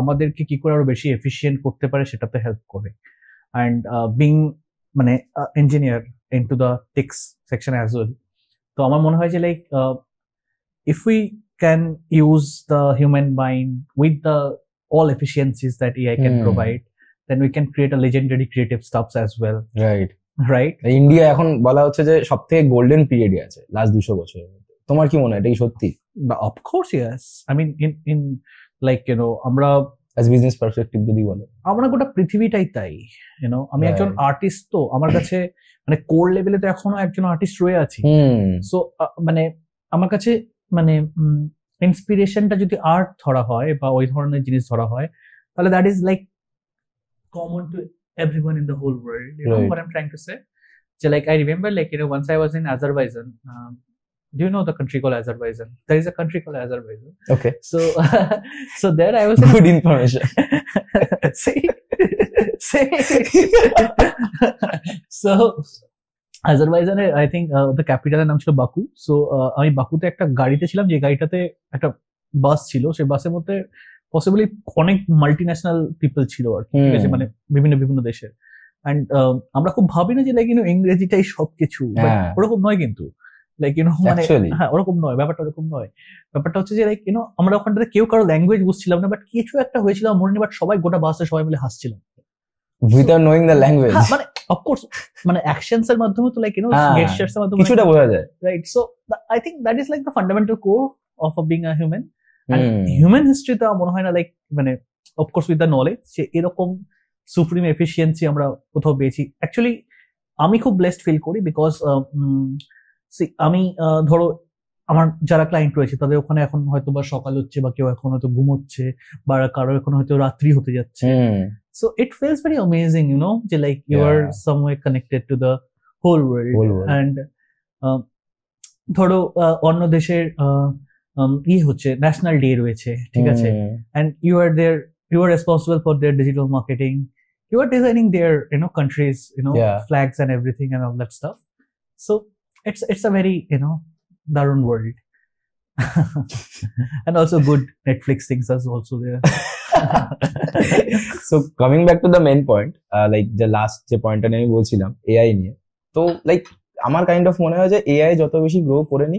S2: আমাদেরকে কি করে আরো বেশি এফিসিয়েন্ট করতে পারে সেটাতে হেল্প করে। অ্যান্ড বিং মানে engineer into the techs section as well, তো আমার মনে হয় যে like if we can use the human mind with the all efficiencies that AI can provide, then we can create a legendary creative stuffs as well. Right.
S1: India এখন বলা হচ্ছে যে সবথেকে গোল্ডেন পিরিয়ডে আছে লাস্ট 200 বছরের মধ্যে। তোমার কি মনে হয় এটা কি সত্যি?
S2: Of course, yes. I mean, in like, you know, আমরা
S1: as business perspective যদি বলো,
S2: আমরা গোটা পৃথিবীটাই তাই, you know, আমি একজন আর্টিস্ট, তো আমার কাছে মানে কোর লেভেলে তো এখনো একজন আর্টিস্ট রয়ে আছি। সো মানে আমার কাছে মানে ইন্সপিরেশনটা যদি আর্ট ধরা হয় বা ওই ধরনের জিনিস ধরা হয়, তাহলে that is like common to everyone in the whole world, you know what I'm trying to say? So like I remember, like, you know, once I was in Azerbaijan, do you know the country called Azerbaijan? There is a country called Azerbaijan.
S1: Okay.
S2: So so there I was
S1: good information.
S2: see so Azerbaijan, I think the capital এর নাম ছিল Baku. So আমি বাকুতে একটা গাড়িতে ছিলাম, যে গাড়িটাতে একটা বাস ছিল, সেই বাসের মধ্যে পসিবলি অনেক মাল্টিন্যাশনাল পিপল ছিল আর কি, ঠিক আছে, মানে বিভিন্ন বিভিন্ন দেশের। এন্ড আমরা খুব ভাবি না যে লাইক ইউনো ইংরেজিটাই সবকিছু, ওরকম নয় কিন্তু, লাইক ইউনো মানে হ্যাঁ ওরকম নয়, ব্যাপারটা ওরকম নয়। ব্যাপারটা হচ্ছে যে লাইক ইউনো আমরা ওখানটাতে কেউ কারো ল্যাঙ্গুয়েজ বুঝছিলাম না, বাট কিছু একটা হয়েছিল মনে নেই, বাট সবাই গোটা বাসে সবাই মিলে হাসছিলাম
S1: without knowing the language.
S2: মানে অফকোর্স মানে অ্যাকশনস এর মাধ্যমে তো লাইক ইউনো গেস্টারস এর মাধ্যমে
S1: কিছুটা বোঝা যায়,
S2: right? So I think that is like the fundamental core of being a human. Human হিস্ট্রিতে মনে হয় না লাইক মানে অফকোর্স উইথ দ্য নলেজ যে এরকম সুপ্রিম এফিসিয়েন্সি আমরা কোথাও পেয়েছি। অ্যাকচুয়ালি আমি খুব ব্লেসড ফিল করি, বিকজ আমি ধরো আমার যারা ক্লায়েন্ট রয়েছে তাদের ওখানে এখন হয়তো বা সকাল হচ্ছে, বা কেউ এখন হয়তো ঘুমোচ্ছে, বা কারো এখন হয়তো রাত্রি হতে যাচ্ছে। So it feels very amazing, you know, যে like you are someway connected to the whole world. And ধরো অন্য দেশের হচ্ছে ন্যাশনাল ডে রয়েছে, ঠিক আছে, and you are responsible for their digital marketing, you are designing their, you know, countries, you know, flags and everything and all that stuff. So it's a very, you know, darun world. And also good Netflix things are also there.
S1: So coming back to the main point, like the last যে পয়েন্টটা আমি বলছিলাম AI নিয়ে, তো like আমার kind of মনে হয় যে AI যত বেশি গ্রো করে নি,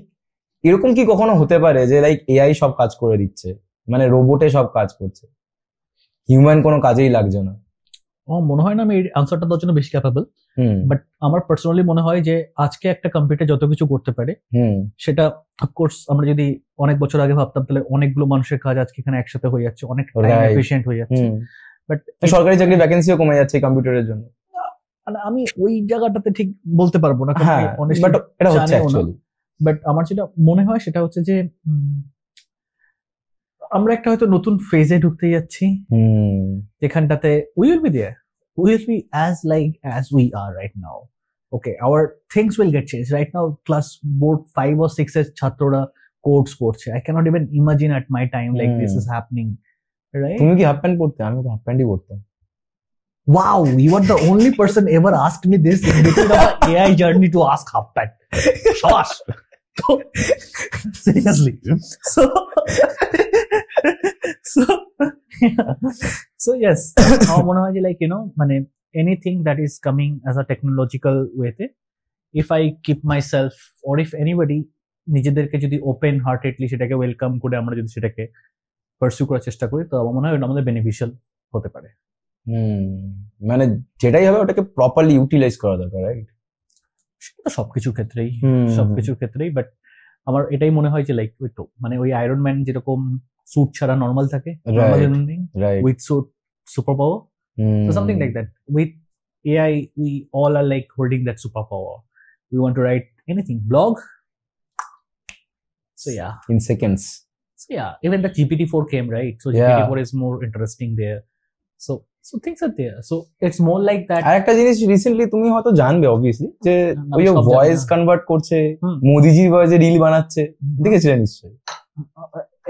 S1: এরকম কি কখনো হতে পারে যে লাইক এআই সব কাজ করে দিচ্ছে, মানে রোবটে সব কাজ করছে, হিউম্যান কোনো কাজেই লাগছে না?
S2: মনে হয় না আমি এই আনসারটা দেওয়ার জন্য বেশি ক্যাপাবল, বাট আমার পার্সোনালি মনে হয় যে আজকে একটা কম্পিউটার যত কিছু করতে পারে, সেটা অফকোর্স আমরা যদি অনেক বছর আগে ভাবতাম তাহলে অনেকগুলো মানুষের কাজ আজকে এখানে একসাথে হয়ে যাচ্ছে, অনেক এফিশিয়েন্ট হয়ে যাচ্ছে। বাট
S1: সরকারি চাকরি ভ্যাকেন্সিও কমে যাচ্ছে কম্পিউটারের জন্য।
S2: আমি ওই জায়গাটাতে ঠিক বলতে পারবো না,
S1: এটা হচ্ছে অ্যাকচুয়ালি।
S2: বাট আমার যেটা মনে হয় সেটা হচ্ছে যে আমরা একটা হয়তো নতুন ফেজে ঢুকতে যাচ্ছি, যেখানটাতে we will be as we are right now. Okay, our things will get changed. Right now class board 5 or 6 এর ছাত্ররা কোডস পড়ছে। I cannot even imagine at my time like this is happening, right?
S1: তুমি কি half pant পড়তে? আমি তো half প্যান্টই পড়তাম।
S2: Wow, you are the only person ever asked me this in between our AI journey to ask half pant. Shabash. Seriously. So yes, আমার মনে হয় যে like, you know, মানে anything that is coming as a technological way তে, if I keep myself or if anybody নিজেদেরকে যদি open heartedly সেটাকে welcome করে আমরা যদি সেটাকে পারসিউ করার চেষ্টা করি, তো আমার মনে হয় আমাদের বেনিফিশিয়াল হতে পারে।
S1: মানে যেটাই হবে ওটাকে প্রপারলি ইউটিলাইজ করা দরকার, রাইট?
S2: সেটা সবকিছুর ক্ষেত্রেই, বাট আমার এটাই মনে হয় যে লাইক ওই তো মানে ওই আয়রন ম্যান যেরকম স্যুট ছাড়া নর্মাল থাকে, normal human being with suit super power, so something like that. With AI we all are like holding that superpower. We want to write anything, blog, so yeah,
S1: in seconds.
S2: So yeah, even the GPT-4 came, right? So GPT-4 is more interesting there. So things are there. So it's more like that.
S1: আরেকটা জিনিস recently তুমি হয়তো জানবে obviously, যে ওই voice convert করছে, মোদিজির ভয়েসে reel বানাচ্ছে, দেখেছিলে নিশ্চয়ই?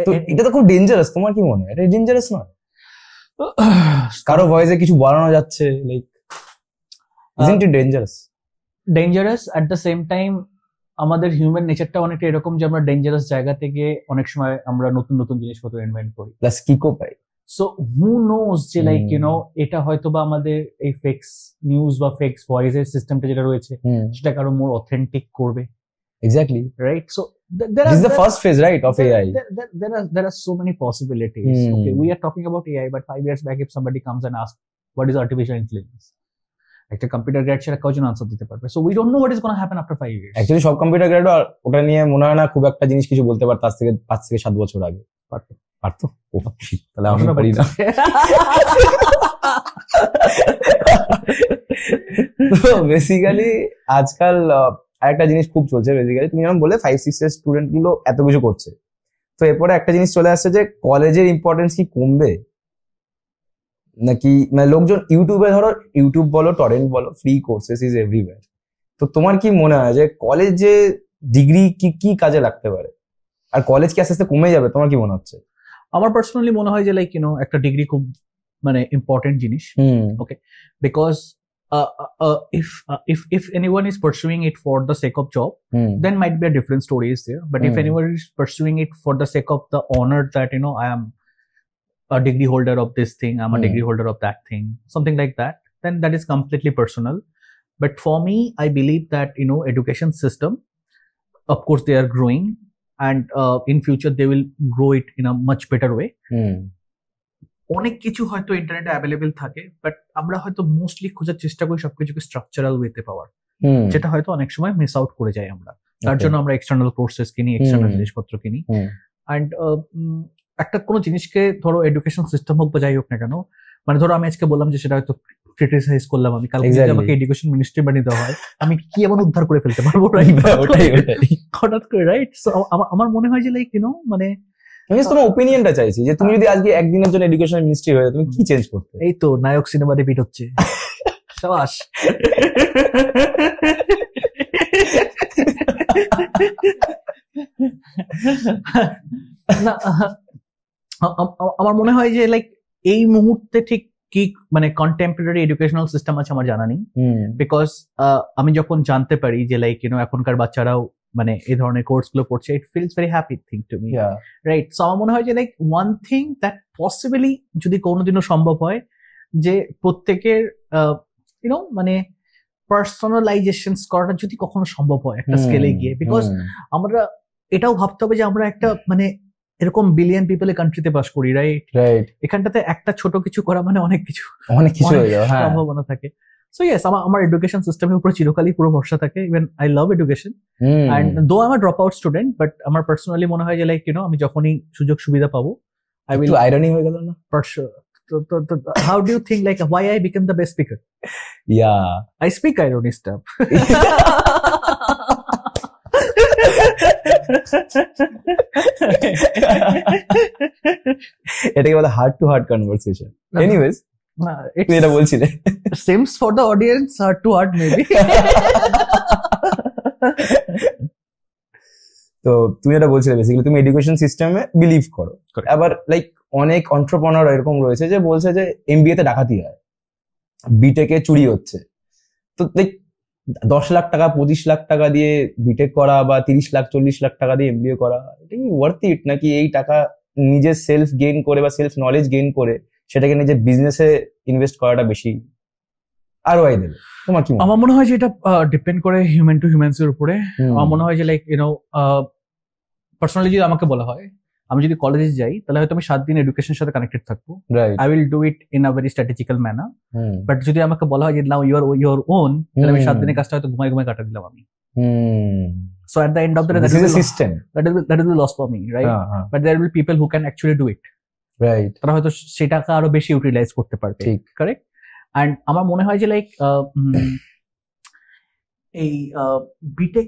S1: তো এটা তো খুব ডেঞ্জারাস। তোমার কি মনে হয় এটা ডেঞ্জারাস নয়? কারো ভয়েসে কিছু বানানো যাচ্ছে, like isn't it dangerous?
S2: Dangerous at the same time. আমাদের হিউম্যান নেচারটা অনেকটা এরকম যে আমরা ডেঞ্জারাস জায়গা থেকে অনেক সময় আমরা নতুন নতুন জিনিসপত্র ইনভেন্ট করি,
S1: প্লাস কিকও পাই।
S2: সো হু নোজ যে লাইক এটা হয়তো বা আমাদের এই ফেক্স নিউজ বা ফেক্স ভয়েসের সিস্টেমটা যেটা রয়েছে সেটাকে আরো মোর অথেন্টিক করবে।
S1: Exactly.
S2: Right. So
S1: this is the first phase, right, of AI.
S2: There are so many possibilities. Okay, we are talking about AI, but 5 years back, if somebody comes and asks, "What is artificial intelligence?" একটা computer grade সেটা কজন answer দিতে পারবে? So we don't know what is going to happen after 5 years.
S1: Actually, সব computer grade ওটা নিয়ে মনে হয় না খুব একটা জিনিস কিছু বলতে পারত আজ থেকে 5 থেকে 7 বছর আগে। পারতো? ও তাহলে আমি পারি না। তো বেসিক্যালি আজকাল আরেকটা জিনিস খুব চলছে বেসিক্যালি, তুমি যেমন বলে 5-6 এর স্টুডেন্ট গুলো এত কিছু করছে, তো এরপরে একটা জিনিস চলে আসছে যে কলেজের ইম্পর্টেন্স কি কমবে নাকি, মানে লোকজন ইউটিউবে, ধরো ইউটিউব বলো, টরেন্ট বলো, ফ্রি কোর্সেস ইজ এভরিওয়্যার। তো তোমার কি মনে হয় যে কলেজে ডিগ্রি কি কাজে লাগতে পারে, আর কলেজ কি আস্তে আস্তে কমে যাবে? তোমার কি মনে হচ্ছে?
S2: আমার পার্সোনালি মনে হয় যে লাইক একটা ডিগ্রি খুব মানে ইম্পর্টেন্ট জিনিস। ওকে, because if anyone is pursuing it for the sake of job, then might be a different story is there. But if anyone is pursuing it for the sake of the honor that I am a degree holder of this thing, I'm a degree holder of that thing, something like that, then that is completely personal. But for me, I believe that education system, of course, they are growing, and in future they will grow it in a much better way. অনেক কিছু হয়তো ইন্টারনেটে available থাকে, but আমরা হয়তো mostly খোঁজার চেষ্টা করি সবকিছুকে স্ট্রাকচারাল ওয়েতে পাওয়ার, যেটা হয়তো অনেক সময় মিস আউট করে যাই আমরা। তার জন্য আমরা এক্সটার্নাল কোর্সেস কিনি, এক্সটার্নাল জিনিসপত্র কিনি। অ্যান্ড একটা কোনো জিনিসকে ধরো এডুকেশন সিস্টেম হোক বা যাই হোক না কেন, মানে ধরো আমি আজকে বললাম যে সেটা হয়তো ক্রিটিসাইজ করলাম, আমি কালকে যদি আমাকে এডুকেশন মিনিস্ট্রি বানিয়ে দেওয়া হয়, আমি কি এমন উদ্ধার করে ফেলতে পারবো হঠাৎ করে, রাইট? সো আমার মনে হয় যে লাইক মানে
S1: আমি তোমার ওপিনিয়নটা চাইছি যে তুমি যদি আজকে একদিনের জন্য এডুকেশন মিনিস্ট্রি হয়ে তুমি কি চেঞ্জ করতে?
S2: এই তো নায়ক সিনেমা রিপিট হচ্ছে, শাবাশ। না, আমার মনে হয় যে লাইক এই মুহূর্তে ঠিক কি মানে কন্টেম্পোরারি এডুকেশনাল সিস্টেম আছে আমার জানা নেই, বিকজ আমি যখন জানতে পারি যে লাইক এখনকার বাচ্চারাও মানে এই ধরনের কোর্স গুলো পড়ছে, ইট feels very happy thing to me, right? So আমার মনে হয় যে like one thing that possibly যদি কোনোদিনও সম্ভব হয় যে প্রত্যেকের মানে পার্সোনালাইজেশন করাটা যদি কখনো সম্ভব হয় একটা স্কেলে গিয়ে, বিকজ আমরা এটাও ভাবতে হবে যে আমরা একটা মানে এরকম বিলিয়ন পিপল এর কান্ট্রিতে বাস করি, রাইট? এখানটাতে একটা ছোট কিছু করা মানে অনেক কিছু সম্ভাবনা থাকে। So yes, আমার এডুকেশন সিস্টেমের উপর চিরকালই পুরো ভরসা থাকে। Even I love education, and though I am a drop out student, but আমার পার্সোনালি মনে হয় যে লাইক আমি যখনই সুযোগ সুবিধা পাবো, আই উইল।
S1: আইরনি হয়ে গেল না?
S2: For sure. How do you think like why I became the best speaker?
S1: Yeah,
S2: I speak irony stuff.
S1: এটাকে বলে heart to heart conversation. Anyways, এটা বলছিলে
S2: seems for the audience heart to heart maybe.
S1: তো তুমি এটা বলছিলে basically তুমি education সিস্টেমে বিলিভ করো। আবার লাইক অনেক এন্টারপ্রেনার এরকম রয়েছে যে বলছে যে এমবিএ তে ডাকাতি হয়, বিটেকে চুরি হচ্ছে। তো লাইক 10 লাখ টাকা 25 লাখ টাকা দিয়ে বিটেক করা বা 30 লাখ 40 লাখ টাকা দিয়ে এমবিএ করা, এটা কি ওয়ার্থ ইট? নাকি এই টাকা নিজের সেলফ গেইন করে বা সেলফ নলেজ গেইন করে সেটাকে নিজের বিজনেসে ইনভেস্ট করাটা বেশি আরওআই দেবে? তোমার কি?
S2: আমার মনে হয় যে এটা ডিপেন্ড করে হিউম্যান টু হিউম্যানস এর উপরে। আমার মনে হয় যে লাইক পার্সোনালি যদি আমাকে বলা হয়, আমি যদি কলেজে যাই তাহলে হয়তো আমি 7 দিন এডুকেশনের সাথে কানেক্টেড থাকবো, I will do it in a very strategical manner. But যদি আমাকে বলা হয় যে now you are your own, তাহলে আমি 7 দিনের কাজটা হয়তো ঘুমাই ঘুমাই কাটা দিলাম আমি। So at the end of the day,
S1: that is a system
S2: that is a loss for me, right? But there will be people who can actually do it,
S1: right?
S2: তারা হয়তো সেটাকে আরো বেশি ইউটিলাইজ করতে পারবে, ঠিক কারেক্ট? এন্ড আমার মনে হয় যে লাইক এই বিটেক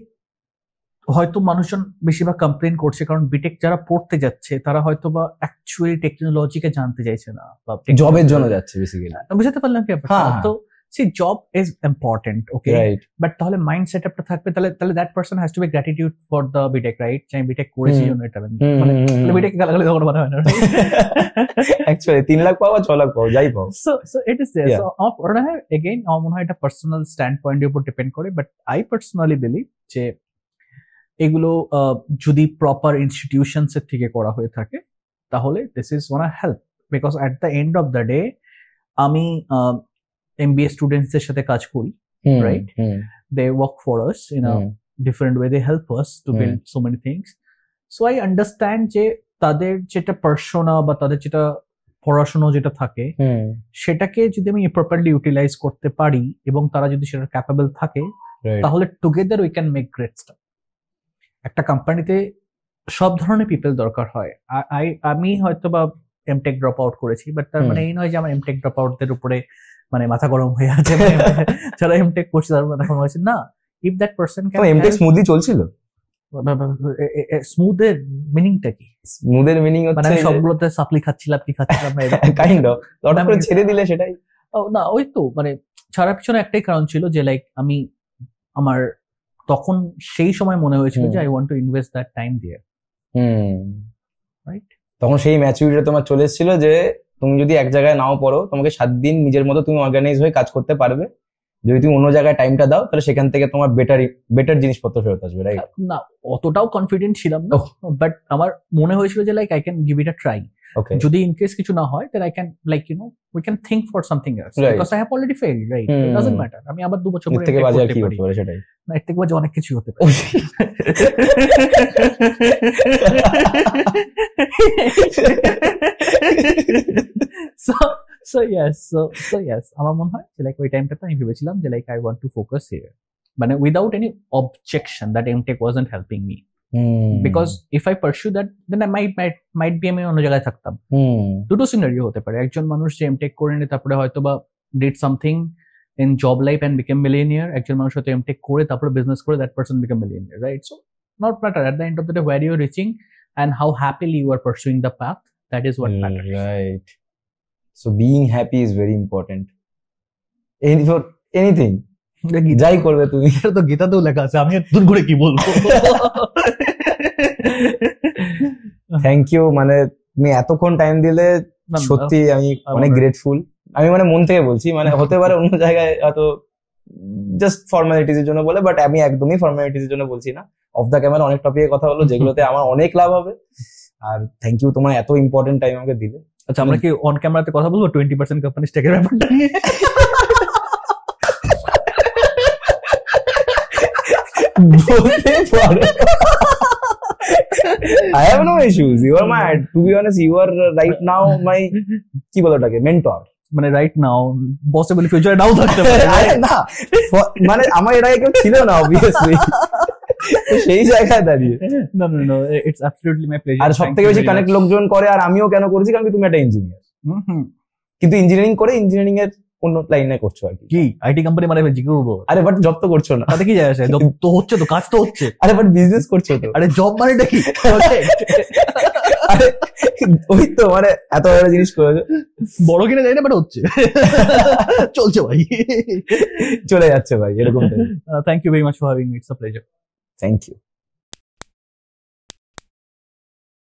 S2: হয়তো মানুষজন বেশিরভাগ কমপ্লেন করছে, কারণ বিটেক যারা পড়তে যাচ্ছে তারা হয়তো বা অ্যাকচুয়ালি টেকনোলজিকে জানতে চাইছে না, বা
S1: জবের জন্য যাচ্ছে বেসিক্যালি।
S2: বুঝতে পারলাম কি ব্যাপারটা? তো see, job is important, okay,
S1: right,
S2: but তাহলে মাইন্ড সেটআপটা থাকবে, তাহলে that person has to be gratitude for the BTech, right? চাই BTech করেছি জন্য এটা মানে BTech গালাগালি দেওয়ার মানে হয় না
S1: অ্যাকচুয়ালি 3 লাখ পাও 6 লাখ পাও যাই পাও।
S2: so it is there, so আমার মনে হয় again আমার মনে হয় এটা পার্সোনাল স্ট্যান্ড পয়েন্টের উপর ডিপেন্ড করে, বাট আই পার্সোনালি বিলিভ যে এগুলো যদি প্রপার ইনস্টিটিউশনস এর থেকে করা হয়ে থাকে তাহলে this is one help, because at the end of the day আমি MBA স্টুডেন্টস এর সাথে কাজ করি, right? They work for us in a different way, they help us to build so many things. So I understand যে তাদের যেটা persona বা তাদের যেটা পড়াশোনা যেটা থাকে সেটাকে যদি আমি প্রপারলি ইউটিলাইজ করতে পারি এবং তারা যদি সেটা ক্যাপেবল থাকে তাহলে together we can make great staff. একটা কোম্পানিতে সব ধরনের পিপল দরকার হয়। আমি হয়তো বা এমটেক ড্রপ আউট করেছি, বাট তার মানে এই নয় যে আমার এমটেক ড্রপ আউটদের উপরে মানে মাথা গরম হয়ে আছে, যারা এমটেক করছে তার মাথা গরম হয়েছে না। If that person can,
S1: MTech smoothly চলছিল।
S2: স্মুথের মিনিংটা কি?
S1: স্মুথের মিনিং হচ্ছে
S2: মানে সবগুলোতে সাপ্লি খাচ্ছিলাম কি খাচ্ছিলাম না,
S1: কাইন্ড অফ হঠাৎ করে ছেড়ে দিলে সেটাই
S2: না। ওই তো মানে ছাড়ার পিছনে একটাই কারণ ছিল যে লাইক আমি আমার তখন সেই সময় মনে হয়েছিল যে I want to invest that time there, right? তখন
S1: সেই ম্যাচুরিটি তোমার চলে এসেছিল যে তুমি যদি এক জায়গায় নাও পড়ো, তোমাকে 7 দিন নিজের মতো তুমি অর্গানাইজ হয়ে কাজ করতে পারবে। যদি তুমি অন্য জায়গায় টাইমটা দাও তাহলে সেখান থেকে তোমার বেটার জিনিসপত্র ফেরত আসবে, রাইট?
S2: না অতটাও কনফিডেন্ট ছিলাম না, বাট আমার মনে হয়েছিল যে like I can give it a try. যদি ইন কেস কিছু না হয় then I can, like, you know, we can think for something else, right? Because I have already failed, right? It doesn't matter. আমি আবার 2 বছর পরে
S1: থেকে বাজে কি হতে পারে সেটাই
S2: না, এর থেকে বাজে অনেক কিছু হতে পারে। So yes আমার মনে হয় যে লাইক ওই টাইমটাতে আমি ভেবেছিলাম যে like I want to focus here, মানে without any objection that MTech wasn't helping me. Because if I pursue that then I might be আমি অন্য জায়গায় থাকতাম। দুটো সিনারিও হতে পারে, একজন মানুষ যে এমটেক করে নিয়ে তারপরে হয়তো বা did something in job life and became millionaire, একজন মানুষ হয়তো এমটেক করে তারপরে বিজনেস করে that person become millionaire, right? So not matter at the end of the day where you are reaching and how happily you are pursuing the path, that is what matters,
S1: right? So being happy is very important for anything, যাই করবে তুমি।
S2: এটা তো গীতাতেও লেখা আছে, আমি দূর করে কি বলবো।
S1: থ্যাংক ইউ, মানে তুমি এতক্ষণ টাইম দিলে সত্যি আমি অনেক গ্রেটফুল। আমি মানে মন থেকে বলছি, মানে হতে পারে অন্য জায়গায় হয়তো জাস্ট ফর্মালিটিস এর জন্য বলে, বাট আমি একদমই ফর্মালিটিস এর জন্য বলছি না। অফ দ্য ক্যামেরা অনেক টপিকে কথা হলো যেগুলোতে আমার অনেক লাভ হবে, আর থ্যাংক ইউ তোমার এত ইম্পর্টেন্ট টাইম আমাকে দিলে।
S2: আচ্ছা আমরা কি অন ক্যামেরাতে কথা বলবো 20% কোম্পানি স্টেকের ব্যাপারটা নিয়ে?
S1: I have no issues. You are my, to be honest, you are right now my কি বলে ওটাকে মেন্টর।
S2: মানে রাইট নাও পসিবল ফিউচারে নাও থাকতে পারে
S1: না, মানে আমার এটা কেউ ছিল না অবভিয়াসলি, সেই জায়গায় দাঁড়িয়ে।
S2: না না না, ইটস অ্যাবসলিউটলি মাই প্লেজার।
S1: আর সবথেকে বেশি কানেক্ট লোকজন করে, আর আমিও কেন করছি কারণ তুমি একটা ইঞ্জিনিয়ার, কিন্তু ইঞ্জিনিয়ারিং করে ইঞ্জিনিয়ারিং এর অন্য লাইনে করছো আর কি।
S2: আইটি কোম্পানি মানে কি করবো?
S1: আরে বাট জব তো করছো না,
S2: তাতে কি যায় আসে? জব তো হচ্ছে, তো কাজ তো হচ্ছে।
S1: আরে বাট বিজনেস করছো তো।
S2: আরে জব মানেটা কি?
S1: আরে ওই তো মানে এত বড় জিনিস করেছো,
S2: বড় কিনা জানি না বাট হচ্ছে, চলছে ভাই,
S1: চলে যাচ্ছে ভাই এরকম।
S2: Thank you very much for having me, it's a pleasure.
S1: Thank you.